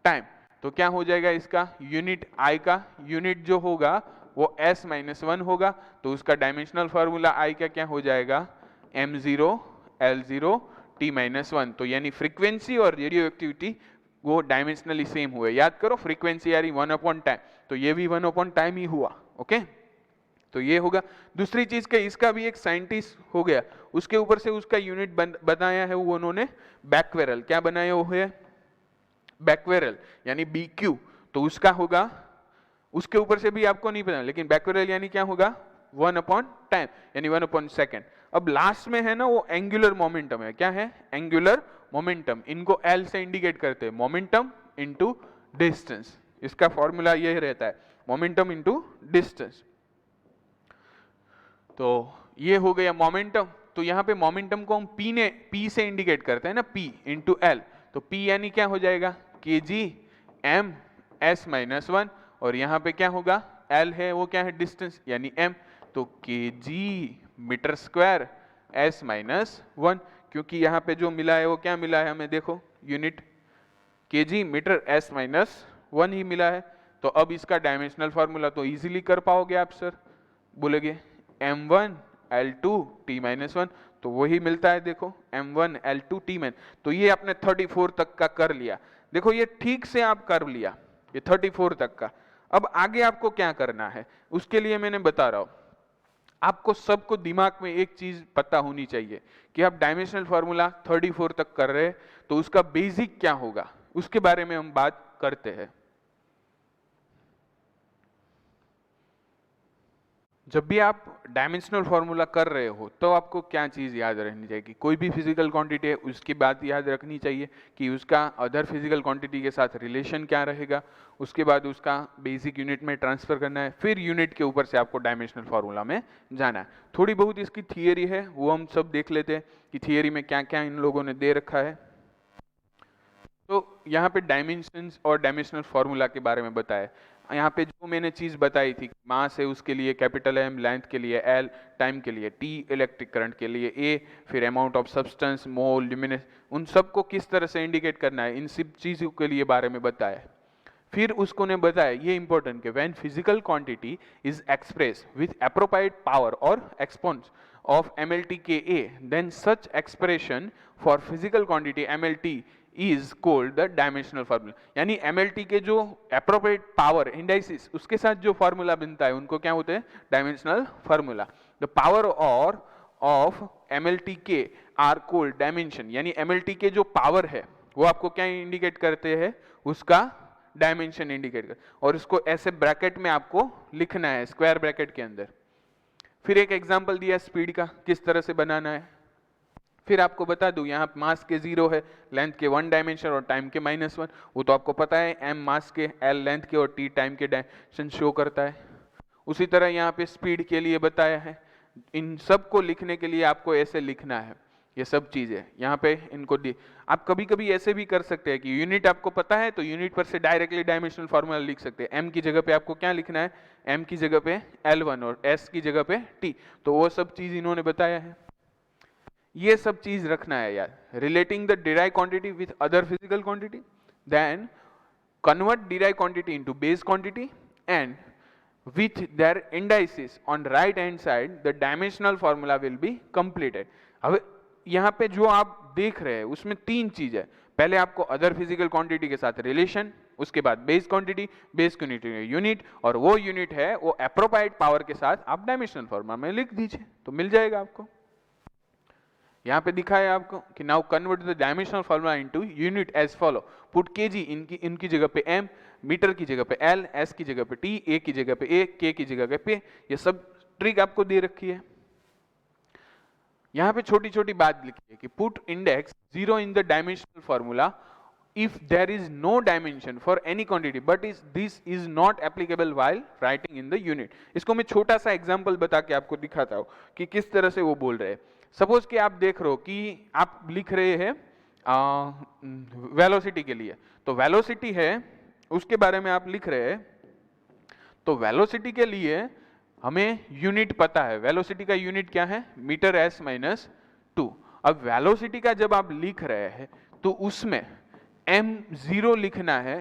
टाइम। तो क्या हो जाएगा इसका यूनिट, आई का यूनिट जो होगा वो s माइनस 1 होगा, तो उसका डायमेंशनल फॉर्मूला आई का क्या हो जाएगा m0 l0 t माइनस 1। तो यानी फ्रीक्वेंसी और रेडियो एक्टिविटी वो डायमेंशनली सेम हुए। याद करो फ्रीक्वेंसी यानी 1 अपॉन टाइम, तो ये भी 1 अपॉन टाइम ही हुआ। ओके, तो ये होगा। दूसरी चीज का इसका भी एक साइंटिस्ट हो गया, उसके ऊपर से उसका यूनिट बनाया है वो उन्होंने बैक्वेरल। क्या बनाया वो है बैक्वेरल यानी BQ, तो उसका होगा, उसके ऊपर से भी आपको नहीं पता, लेकिन बैक्वेरल यानी क्या होगा 1 अपॉन टाइम यानी 1 अपॉन सेकेंड। अब लास्ट में है ना वो एंगुलर मोमेंटम है, क्या है एंगुलर मोमेंटम, इनको L से इंडिकेट करते हैं, मोमेंटम इनटू डिस्टेंस। इसका फॉर्मूला ये रहता है मोमेंटम इनटू डिस्टेंस। तो ये हो गया मोमेंटम। तो यहाँ पे मोमेंटम को हम P से इंडिकेट करते हैं ना, P इंटू L। तो P यानी क्या हो जाएगा kg m s माइनस 1, और यहाँ पे क्या होगा L है वो क्या है डिस्टेंस यानी m, तो kg metre square s minus 1, क्योंकि यहाँ पे जो मिला है वो क्या मिला है हमें, देखो unit kg metre s minus 1 ही मिला है। तो अब इसका डायमेंशनल फार्मूला तो इजीली कर पाओगे आप sir, बोलेगे m1 l2 t minus 1, तो वही मिलता है देखो m1 l2 t माइनस। तो ये आपने 34 तक का कर लिया। देखो ये ठीक से आप कर लिया, ये 34 तक का। अब आगे आपको क्या करना है उसके लिए मैंने बता रहा हूं, आपको सबको दिमाग में एक चीज पता होनी चाहिए कि आप डायमेंशनल फॉर्मूला 34 तक कर रहे हैं तो उसका बेसिक क्या होगा, उसके बारे में हम बात करते हैं। जब भी आप डायमेंशनल फॉर्मूला कर रहे हो तो आपको क्या चीज याद रखनी चाहिए कि कोई भी फिजिकल क्वांटिटी है उसकी बात याद रखनी चाहिए कि उसका अदर फिजिकल क्वांटिटी के साथ रिलेशन क्या रहेगा, उसके बाद उसका बेसिक यूनिट में ट्रांसफर करना है, फिर यूनिट के ऊपर से आपको डायमेंशनल फॉर्मूला में जाना है। थोड़ी बहुत इसकी थियरी है वो हम सब देख लेते हैं कि थियरी में क्या क्या इन लोगों ने दे रखा है। तो यहाँ पे डायमेंशंस और डायमेंशनल फॉर्मूला के बारे में बताया। यहाँ पे जो मैंने चीज बताई थी, मास है उसके लिए कैपिटल एम, लेंथ के लिए एल, टाइम के लिए टी, इलेक्ट्रिक करंट के लिए ए, फिर amount of substance, mole, luminance, उन सबको किस तरह से इंडिकेट करना है इन सब चीजों के लिए बारे में बताया। फिर उसको ने बताया ये इंपॉर्टेंट कि when physical quantity is express with appropriate power और एक्सपोनेंस of MLTKA, then such expression for physical quantity MLT is called the dimensional formula। यानी MLT के जो appropriate power indices उसके साथ जो फॉर्मूला बनता है उनको क्या होते हैं, डायमेंशनल फार्मूला। द पावर और of MLTK are called dimension, यानी MLT के जो पावर है वो आपको क्या इंडिकेट करते हैं, उसका डायमेंशन इंडिकेट कर, और उसको ऐसे ब्रैकेट में आपको लिखना है स्क्वायर ब्रैकेट के अंदर। फिर एक एग्जांपल दिया स्पीड का किस तरह से बनाना है। फिर आपको बता दूं यहाँ मास के 0 है, लेंथ के 1 डायमेंशन और टाइम के -1, वो तो आपको पता है, m मास के, l लेंथ के और t टाइम के डायमेंशन शो करता है। उसी तरह यहाँ पे स्पीड के लिए बताया है। इन सब को लिखने के लिए आपको ऐसे लिखना है, ये सब चीजें यहाँ पे इनको दी। आप कभी कभी ऐसे भी कर सकते हैं कि यूनिट आपको पता है तो यूनिट पर से डायरेक्टली डायमेंशनल फॉर्मूला लिख सकते हैं। m की जगह पे आपको क्या लिखना है, m की जगह पे L1 और s की जगह पे t, तो वो सब चीज इन्होंने बताया है। ये सब चीज रखना है यार। Relating the derive quantity with other physical quantity, then convert derive quantity into base quantity and with their indices on right hand side the dimensional formula will be completed। अब यहाँ पे जो आप देख रहे हैं उसमें 3 चीज है। पहले आपको अदर फिजिकल क्वांटिटी के साथ रिलेशन, उसके बाद base quantity, base quantity unit, और वो यूनिट है वो एप्रोप्रिएट पावर के साथ आप डायमेंशनल फॉर्मूला में लिख दीजिए तो मिल जाएगा आपको। यहाँ पे दिखाया आपको कि now convert the dimensional formula into unit as follow, put kg इनकी जगह पे m, मीटर की जगह पे l, s की जगह पे t, a की जगह पे a, k की जगह पे p। ये सब ट्रिक आपको दे रखी है। यहाँ पे छोटी छोटी बात लिखी है कि put index 0 in the dimensional formula if there is no dimension for any quantity but this is not applicable while writing in the unit। इसको मैं छोटा सा एग्जांपल बता के आपको दिखाता हूँ कि किस तरह से वो बोल रहे हैं। सपोज कि आप देख रहे हो कि आप लिख रहे हैं वेलोसिटी के लिए, तो वेलोसिटी है उसके बारे में आप लिख रहे हैं, तो वेलोसिटी के लिए हमें यूनिट पता है। वेलोसिटी का यूनिट क्या है, मीटर s माइनस 2। अब वेलोसिटी का जब आप लिख रहे हैं तो उसमें m0 लिखना है,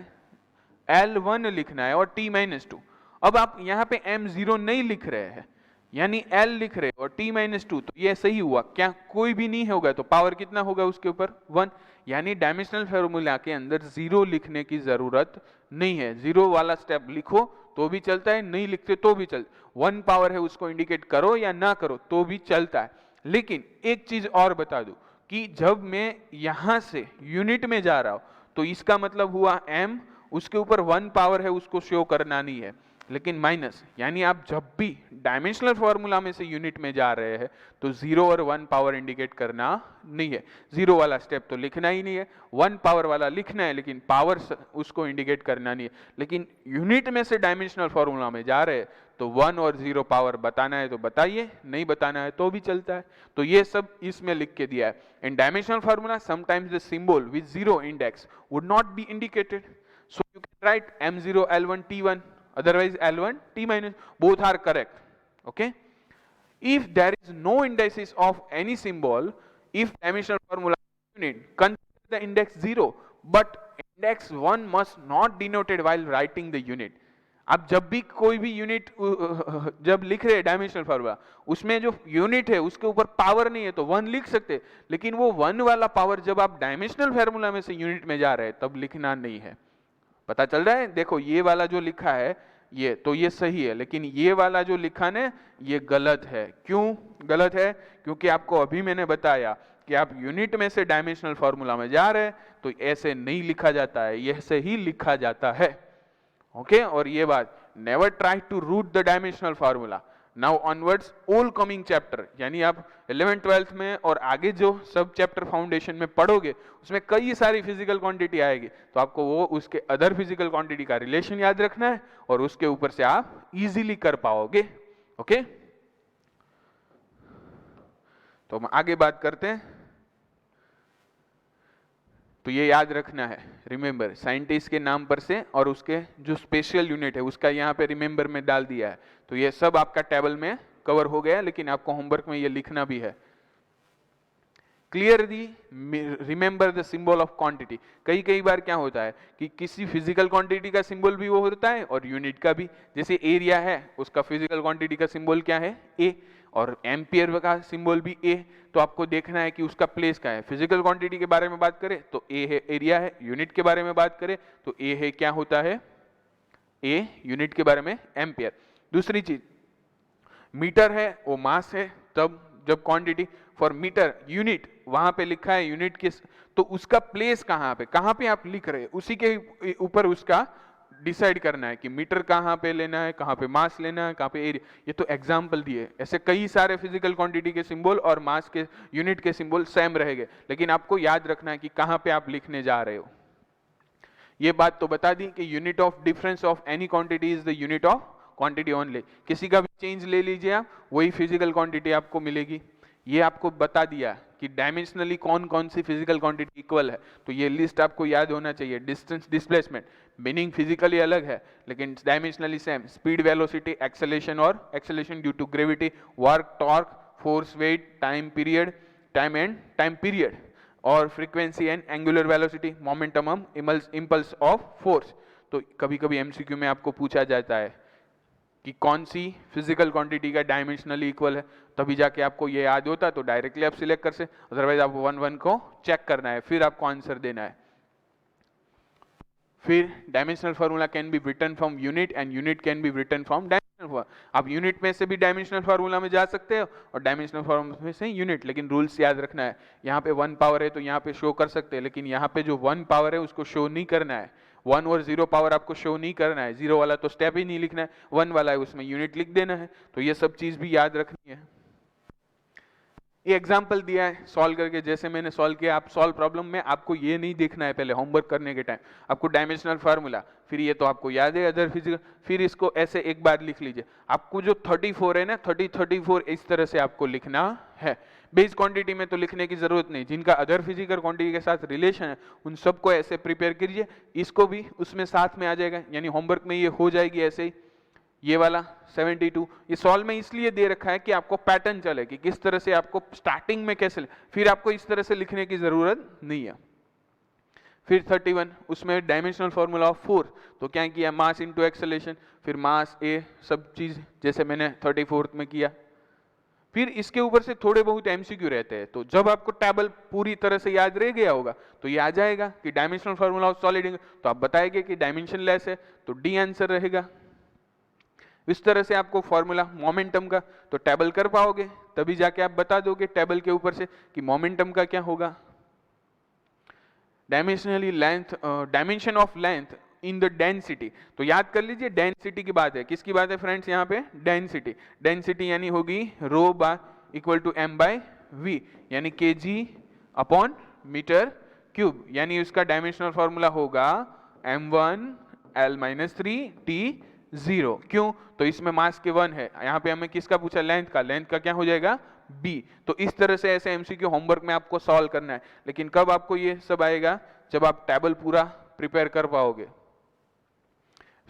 l1 लिखना है और t माइनस 2। अब आप यहाँ पे m0 नहीं लिख रहे हैं यानी l लिख रहे और t माइनस 2, तो ये सही हुआ क्या, कोई भी नहीं होगा तो पावर कितना होगा उसके ऊपर 1। यानी डायमेंशनल फार्मूला के अंदर 0 लिखने की जरूरत नहीं है। 0 वाला स्टेप लिखो तो भी चलता है, नहीं लिखते तो भी चलता, 1 पावर है उसको इंडिकेट करो या ना करो तो भी चलता है। लेकिन एक चीज और बता दूं कि जब मैं यहां से यूनिट में जा रहा हूं तो इसका मतलब हुआ m, उसके ऊपर 1 पावर है उसको शो करना नहीं है, लेकिन माइनस, यानी आप जब भी डायमेंशनल फॉर्मूला में से यूनिट में जा रहे हैं तो 0 और 1 पावर इंडिकेट करना नहीं है। 0 वाला स्टेप तो लिखना ही नहीं है, 1 पावर वाला लिखना है लेकिन पावर उसको इंडिकेट करना नहीं है। लेकिन यूनिट में से डायमेंशनल फॉर्मूला में जा रहे हैं तो 1 और 0 पावर बताना है तो बताइए, नहीं बताना है तो भी चलता है। तो ये सब इसमें लिख के दिया है। In dimensional formula sometimes the symbol with 0 index would not be indicated, so you can write m0 l1 t1, otherwise L1 T minus, both are correct। Okay, if there is no indices of any symbol, if dimensional formula unit, consider the index 0 but index 1 must not denoted while writing the unit। आप जब भी कोई भी unit जब लिख रहे हैं dimensional formula, उसमें जो यूनिट है उसके ऊपर पावर नहीं है तो 1 लिख सकते, लेकिन वो 1 वाला पावर जब आप डायमेंशनल फार्मूला में से यूनिट में जा रहे हैं तब लिखना नहीं है। पता चल रहा है? देखो ये वाला जो लिखा है ये तो ये सही है, लेकिन ये वाला जो लिखा है ये गलत है। क्यों गलत है? क्योंकि आपको अभी मैंने बताया कि आप यूनिट में से डायमेंशनल फार्मूला में जा रहे हैं तो ऐसे नहीं लिखा जाता है, ये से ही लिखा जाता है। ओके और ये बात, never try to root the dimensional formula. Now onwards all coming chapter, यानी आप 11th 12th में और आगे जो सब चैप्टर फाउंडेशन में पढ़ोगे उसमें कई सारी फिजिकल क्वांटिटी आएगी, तो आपको वो उसके अदर फिजिकल क्वांटिटी का रिलेशन याद रखना है और उसके ऊपर से आप इजीली कर पाओगे। ओके तो हम आगे बात करते हैं। तो ये याद रखना है, रिमेंबर साइंटिस्ट के नाम पर से और उसके जो स्पेशल यूनिट है उसका यहाँ पे रिमेंबर में डाल दिया है। तो ये सब आपका टेबल में कवर हो गया, लेकिन आपको होमवर्क में ये लिखना भी है। Clearly remember the symbol of quantity. कई बार क्या होता है कि किसी फिजिकल क्वांटिटी का सिंबल भी वो होता है और यूनिट का भी। जैसे एरिया है, उसका फिजिकल क्वांटिटी का सिंबल क्या है? ए, और एम्पियर का सिंबल भी ए। तो आपको देखना है कि उसका प्लेस क्या है। फिजिकल क्वांटिटी के बारे में बात करें तो ए है, एरिया है। यूनिट के बारे में बात करें तो ए है, क्या होता है? ए। यूनिट के बारे में एम्पियर। दूसरी चीज मीटर है, वो मास है। तब जब क्वांटिटी फॉर मीटर यूनिट वहां पे लिखा है यूनिट किस, तो उसका प्लेस कहां पे आप लिख रहे हैं उसी के ऊपर उसका डिसाइड करना है कि मीटर कहाँ पे लेना है, कहाँ पे मास लेना है, कहाँ पे एरिया। ये तो एग्जाम्पल दिए, ऐसे कई सारे फिजिकल क्वांटिटी के सिंबल और मास के यूनिट के सिंबल सेम रहेंगे, लेकिन आपको याद रखना है कि कहाँ पे आप लिखने जा रहे हो। ये बात तो बता दी कि unit of difference of any quantity is the unit of quantity only. किसी का भी चेंज ले लीजिए आप, वही फिजिकल क्वांटिटी आपको मिलेगी। ये आपको बता दिया कि डायमेंशनली कौन कौन सी फिजिकल क्वांटिटी इक्वल है, तो ये लिस्ट आपको याद होना चाहिए। डिस्टेंस, डिस्प्लेसमेंट, मीनिंग फिजिकली अलग है लेकिन dimensionally same. Speed, velocity, acceleration और acceleration due to gravity, work, torque, force, weight, time period, time and time period, और frequency and angular velocity, momentum, impulse of force. तो कभी कभी MCQ में आपको पूछा जाता है कि कौन सी फिजिकल क्वांटिटी का डायमेंशनली इक्वल है, तभी जाके आपको ये याद होता है तो डायरेक्टली आप सिलेक्ट कर से, अदरवाइज आप 1-1 को चेक करना है फिर आपको आंसर देना है। फिर dimensional formula can be written from unit and unit can be written from dimensional formula. आप यूनिट में से भी डायमेंशनल फार्मूला में जा सकते हो और डायमेंशनल फार्मूला में से यूनिट, लेकिन रूल्स याद रखना है। यहाँ पे 1 पावर है तो यहाँ पे शो कर सकते हैं, लेकिन यहाँ पे जो 1 पावर है उसको शो नहीं करना है। 1 और 0 पावर आपको शो नहीं करना है। 0 वाला तो स्टेप ही नहीं लिखना है, 1 वाला है उसमें यूनिट लिख देना है। तो ये सब चीज भी याद रखनी है। ये एग्जाम्पल दिया है सॉल्व करके, जैसे मैंने सॉल्व किया। आप सॉल्व प्रॉब्लम में आपको ये नहीं देखना है पहले होमवर्क करने के टाइम, आपको डायमेंशनल फार्मूला, फिर ये तो आपको याद है अदर फिजिकल, फिर इसको ऐसे एक बार लिख लीजिए। आपको जो 34 है ना, 34 इस तरह से आपको लिखना है। बेस क्वांटिटी में तो लिखने की जरूरत नहीं, जिनका अदर फिजिकल क्वांटिटी के साथ रिलेशन है उन सबको ऐसे प्रिपेयर कीजिए। इसको भी उसमें साथ में आ जाएगा, यानी होमवर्क में ये हो जाएगी ऐसे ही। ये वाला 72 ये सॉल्व में इसलिए दे रखा है कि आपको पैटर्न चले कि किस तरह से आपको स्टार्टिंग में कैसे, फिर आपको इस तरह से लिखने की जरूरत नहीं है। फिर 31 उसमें डायमेंशनल फार्मूला ऑफ फोर्स, तो क्या किया? मास इनटू एक्सेलरेशन, फिर मास ए, सब चीज जैसे मैंने 34 में किया। फिर इसके ऊपर से थोड़े बहुत एमसीक्यू रहते हैं, तो जब आपको टेबल पूरी तरह से याद रह गया होगा तो ये आ जाएगा कि डायमेंशनल फार्मूला ऑफ सॉलिड, तो आप बताएंगे कि डायमेंशनलेस है तो डी आंसर रहेगा। इस तरह से आपको फॉर्मूला मोमेंटम का तो टेबल कर पाओगे, तभी जाके आप बता दोगे टेबल के ऊपर से कि मोमेंटम का क्या होगा। Dimensionally length, dimension of length in the density, तो याद कर लीजिए डेंसिटी की बात है। किसकी बात है फ्रेंड्स? यहाँ पे डेंसिटी। डेंसिटी यानी होगी rho by equal to m by v, यानी kg अपॉन मीटर क्यूब, यानी उसका डायमेंशनल फॉर्मूला होगा m1 L-3 T0। क्यों? तो इसमें मास के 1 है, यहाँ पे हमें किसका पूछा? लेंथ का। लेंथ का क्या हो जाएगा? b। तो इस तरह से ऐसे एमसीक्यू होमवर्क में आपको सॉल्व करना है, लेकिन कब आपको ये सब आएगा? जब आप टेबल पूरा प्रिपेयर कर पाओगे।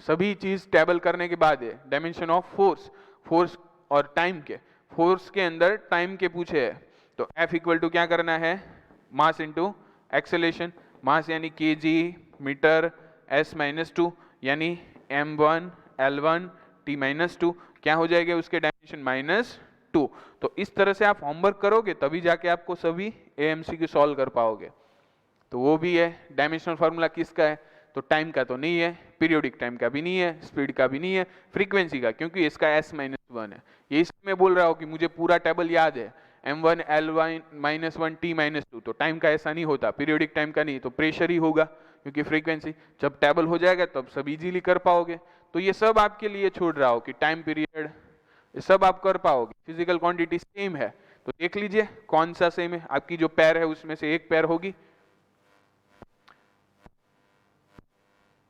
सभी चीज टेबल करने के बाद है। डायमेंशन ऑफ फोर्स, फोर्स और टाइम के, फोर्स के अंदर टाइम के पूछे है, तो F इक्वल टू क्या करना है? Mass into acceleration. मास यानी kg मीटर, s-2 यानी m1 L1 T-2 क्या हो जाएगा उसके डायमेंशन -2। तो इस तरह से आप होमवर्क करोगे तभी जाके आपको सभी AMCQ सॉल्व कर पाओगे। तो वो भी है। डायमेंशनल फार्मूला किसका है? तो टाइम का तो नहीं है, पीरियोडिक टाइम का भी नहीं है, स्पीड का भी नहीं है, फ्रीक्वेंसी का, क्योंकि इसका S-1 है। ये इसलिए मैं बोल रहा हूँ कि मुझे पूरा टेबल याद है, M1 L1 T-2, तो टाइम का ऐसा नहीं होता, पीरियोडिक टाइम का नहीं, तो प्रेशर ही होगा क्योंकि फ्रीक्वेंसी। जब टेबल हो जाएगा तब सब इजीली कर पाओगे। तो ये सब आपके लिए छोड़ रहा हो कि टाइम पीरियड, ये सब आप कर पाओगे। फिजिकल क्वांटिटी सेम है, तो देख लीजिए कौन सा सेम है। आपकी जो पैर है उसमें से एक पैर होगी।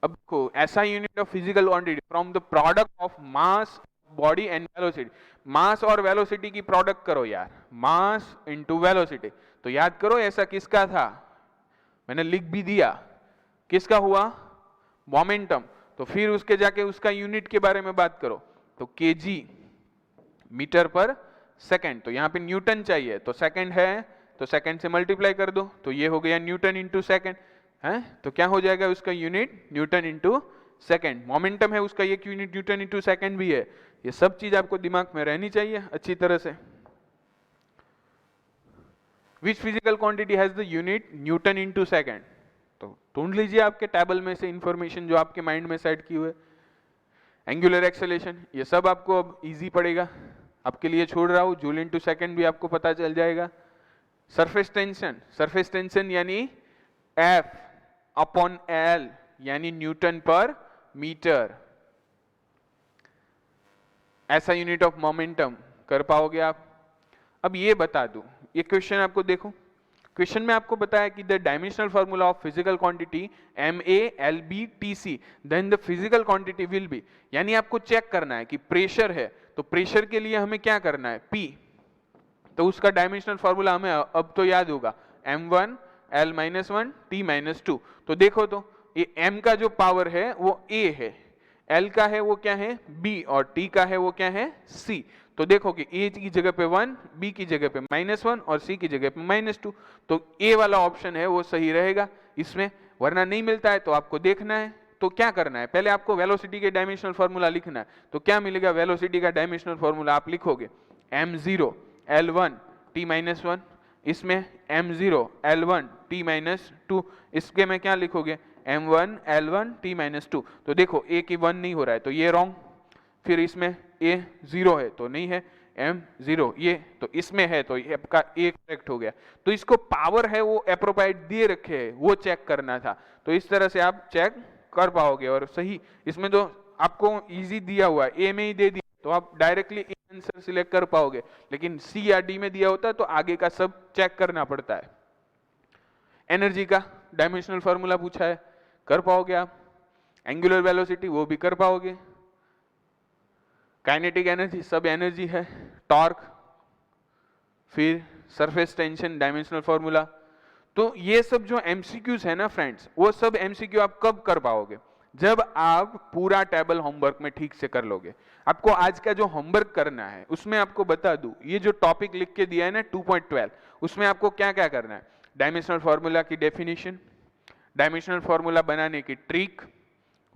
अब देखो, SI unit of physical quantity from the product of mass body and velocity. Mass और वेलोसिटी की प्रोडक्ट करो यार, मास इनटू वेलोसिटी। तो याद करो ऐसा किसका था, मैंने लिख भी दिया, किसका हुआ? मोमेंटम। तो फिर उसके जाके उसका यूनिट के बारे में बात करो, तो केजी मीटर पर सेकंड। तो यहाँ पे न्यूटन चाहिए, तो सेकंड है तो सेकंड से मल्टीप्लाई कर दो, तो ये हो गया न्यूटन इंटू सेकंड है। तो क्या हो जाएगा उसका unit? Newton into second. Momentum है उसका एक यूनिट न्यूटन इंटू सेकंड भी है। ये सब चीज आपको दिमाग में रहनी चाहिए अच्छी तरह से। Which physical quantity has the unit Newton into second? तो ढूंढ लीजिए आपके टेबल में से इंफॉर्मेशन जो आपके माइंड में सेट की हुए। एंगुलर एक्सेलरेशन, ये सब आपको अब इजी पड़ेगा, आपके लिए छोड़ रहा हूं। जूल इंटू सेकंड भी आपको पता चल जाएगा। सरफेस टेंशन, सरफेस टेंशन यानी F अपॉन L यानी न्यूटन पर मीटर। ऐसा यूनिट ऑफ मोमेंटम कर पाओगे आप? अब ये बता दूं, ये क्वेश्चन आपको देखो, क्वेश्चन में आपको बताया कि the dimensional formula of physical quantity MA/LB/TC then the physical quantity will be. यानी आपको चेक करना है कि प्रेशर है, तो प्रेशर के लिए हमें क्या करना है? P। तो उसका डायमेंशनल फार्मूला हमें अब तो याद होगा, M1 L-1 T-2। तो देखो, तो ये M का जो पावर है वो A है, L का है वो क्या है? B, और T का है वो क्या है? C। तो देखो कि A की जगह पे 1, B की जगह पे -1 और C की जगह पे -2। तो A वाला ऑप्शन है वो सही रहेगा इसमें, वरना नहीं मिलता है तो आपको देखना है। तो क्या करना है, पहले आपको वेलोसिटी के डायमेंशनल फार्मूला लिखना है। तो क्या मिलेगा? वेलोसिटी का डायमेंशनल फार्मूला आप लिखोगे M0 L1 T-1, इसमें M0 L1 T-2, इसके में क्या लिखोगे? M1 L1 T-2। तो देखो A की 1 नहीं हो रहा है तो ये रॉन्ग, फिर इसमें A 0 है तो नहीं है, M0 ये, तो इसमें है तो ये आपका A करेक्ट हो गया। तो इसको पावर है वो अप्रोप्रिएट दिए रखे है, वो चेक करना था। तो इस तरह से आप चेक कर पाओगे और सही। इसमें तो आपको इजी दिया हुआ है, A में ही दे दिया तो आप डायरेक्टली आंसर सिलेक्ट कर पाओगे, लेकिन C या D में दिया होता है तो आगे का सब चेक करना पड़ता है। एनर्जी का डायमेंशनल फार्मूला पूछा है, कर पाओगे आप। एंगुलर वेलोसिटी वो भी कर पाओगे। काइनेटिक एनर्जी सब एनर्जी है। टॉर्क, फिर सरफेस टेंशन डायमेंशनल फार्मूला। तो ये सब जो एमसीक्यूज है ना फ्रेंड्स, वो सब एमसीक्यू आप कब कर पाओगे? जब आप पूरा टेबल होमवर्क में ठीक से कर लोगे। आपको आज का जो होमवर्क करना है उसमें आपको बता दूं, ये जो टॉपिक लिख के दिया है ना 2.12, उसमें आपको क्या क्या करना है? डायमेंशनल फार्मूला की डेफिनेशन, डायमेंशनल फार्मूला बनाने की ट्रिक,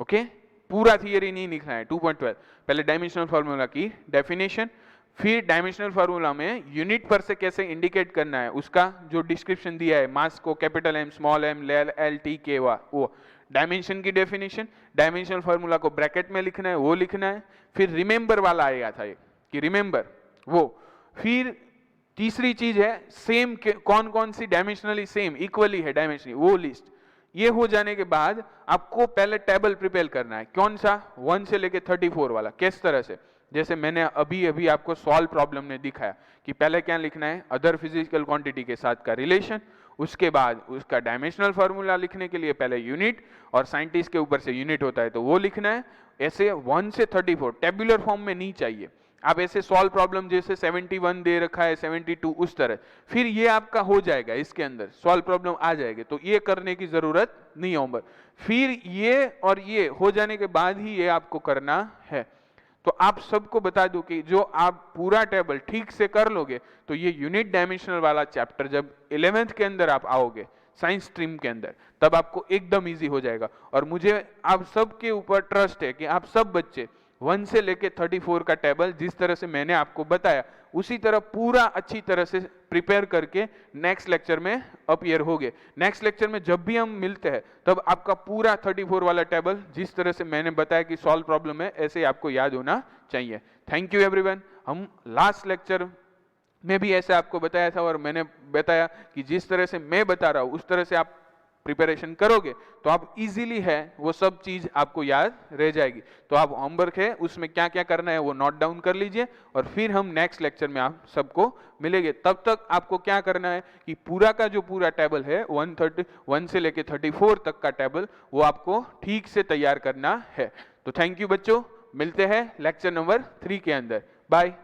ओके? पूरा थियरी नहीं लिखना है 2.12, पहले डायमेंशनल फार्मूला की डेफिनेशन, फिर डायमेंशनल फार्मूला में यूनिट पर से कैसे इंडिकेट करना है उसका जो डिस्क्रिप्शन दिया है, मास को capital M, small m, L, T, K, वो डायमेंशन की डेफिनेशन, डायमेंशनल फार्मूला को ब्रैकेट में लिखना है, वो लिखना है। फिर रिमेंबर वाला आएगा था कि रिमेंबर वो। फिर तीसरी चीज है सेम, कौन कौन सी डायमेंशनली सेम इक्वली है डायमेंशनली, वो लिस्ट। ये हो जाने के बाद आपको पहले टेबल प्रिपेयर करना है, कौन सा? 1 से लेके 34 वाला। किस तरह से? जैसे मैंने अभी आपको सॉल्व प्रॉब्लम ने दिखाया कि पहले क्या लिखना है, अदर फिजिकल क्वांटिटी के साथ का रिलेशन, उसके बाद उसका डायमेंशनल फार्मूला लिखने के लिए पहले यूनिट, और साइंटिस्ट के ऊपर से यूनिट होता है तो वो लिखना है। ऐसे 1 से 34 टेबुलर फॉर्म में नहीं चाहिए, आप ऐसे सॉल्व प्रॉब्लम जैसे 71 दे रखा है 72 उस तरह, फिर ये आपका हो जाएगा, इसके अंदर सॉल्व प्रॉब्लम आ जाएगी, तो ये करने की जरूरत नहीं है होमवर्क। फिर ये और ये हो जाने के बाद ही ये आपको करना है। तो आप सबको बता दूं कि जो आप पूरा टेबल ठीक से कर लोगे तो ये यूनिट डायमेंशनल वाला चैप्टर जब 11th के अंदर आप आओगे साइंस स्ट्रीम के अंदर, तब आपको एकदम इजी हो जाएगा। और मुझे आप सबके ऊपर ट्रस्ट है कि आप सब बच्चे 1 से लेके 34 का टेबल जिस तरह से मैंने आपको बताया उसी तरह पूरा अच्छी तरह से प्रिपेयर करके नेक्स्ट लेक्चर में अपीयर होगे। नेक्स्ट लेक्चर में जब भी हम मिलते हैं तब आपका पूरा 34 वाला टेबल जिस तरह से मैंने बताया कि सॉल्व प्रॉब्लम है ऐसे आपको याद होना चाहिए। Thank you everyone. हम लास्ट लेक्चर में भी ऐसे आपको बताया था और मैंने बताया कि जिस तरह से मैं बता रहा हूं उस तरह से आप प्रिपरेशन करोगे तो आप इजीली है वो सब चीज आपको याद रह जाएगी। तो आप होमवर्क है उसमें क्या क्या करना है वो नोट डाउन कर लीजिए और फिर हम नेक्स्ट लेक्चर में आप सबको मिलेंगे। तब तक आपको क्या करना है कि पूरा का जो पूरा टेबल है 1 से लेके 34 तक का टेबल वो आपको ठीक से तैयार करना है। तो थैंक यू बच्चों, मिलते हैं लेक्चर नंबर 3 के अंदर। बाय।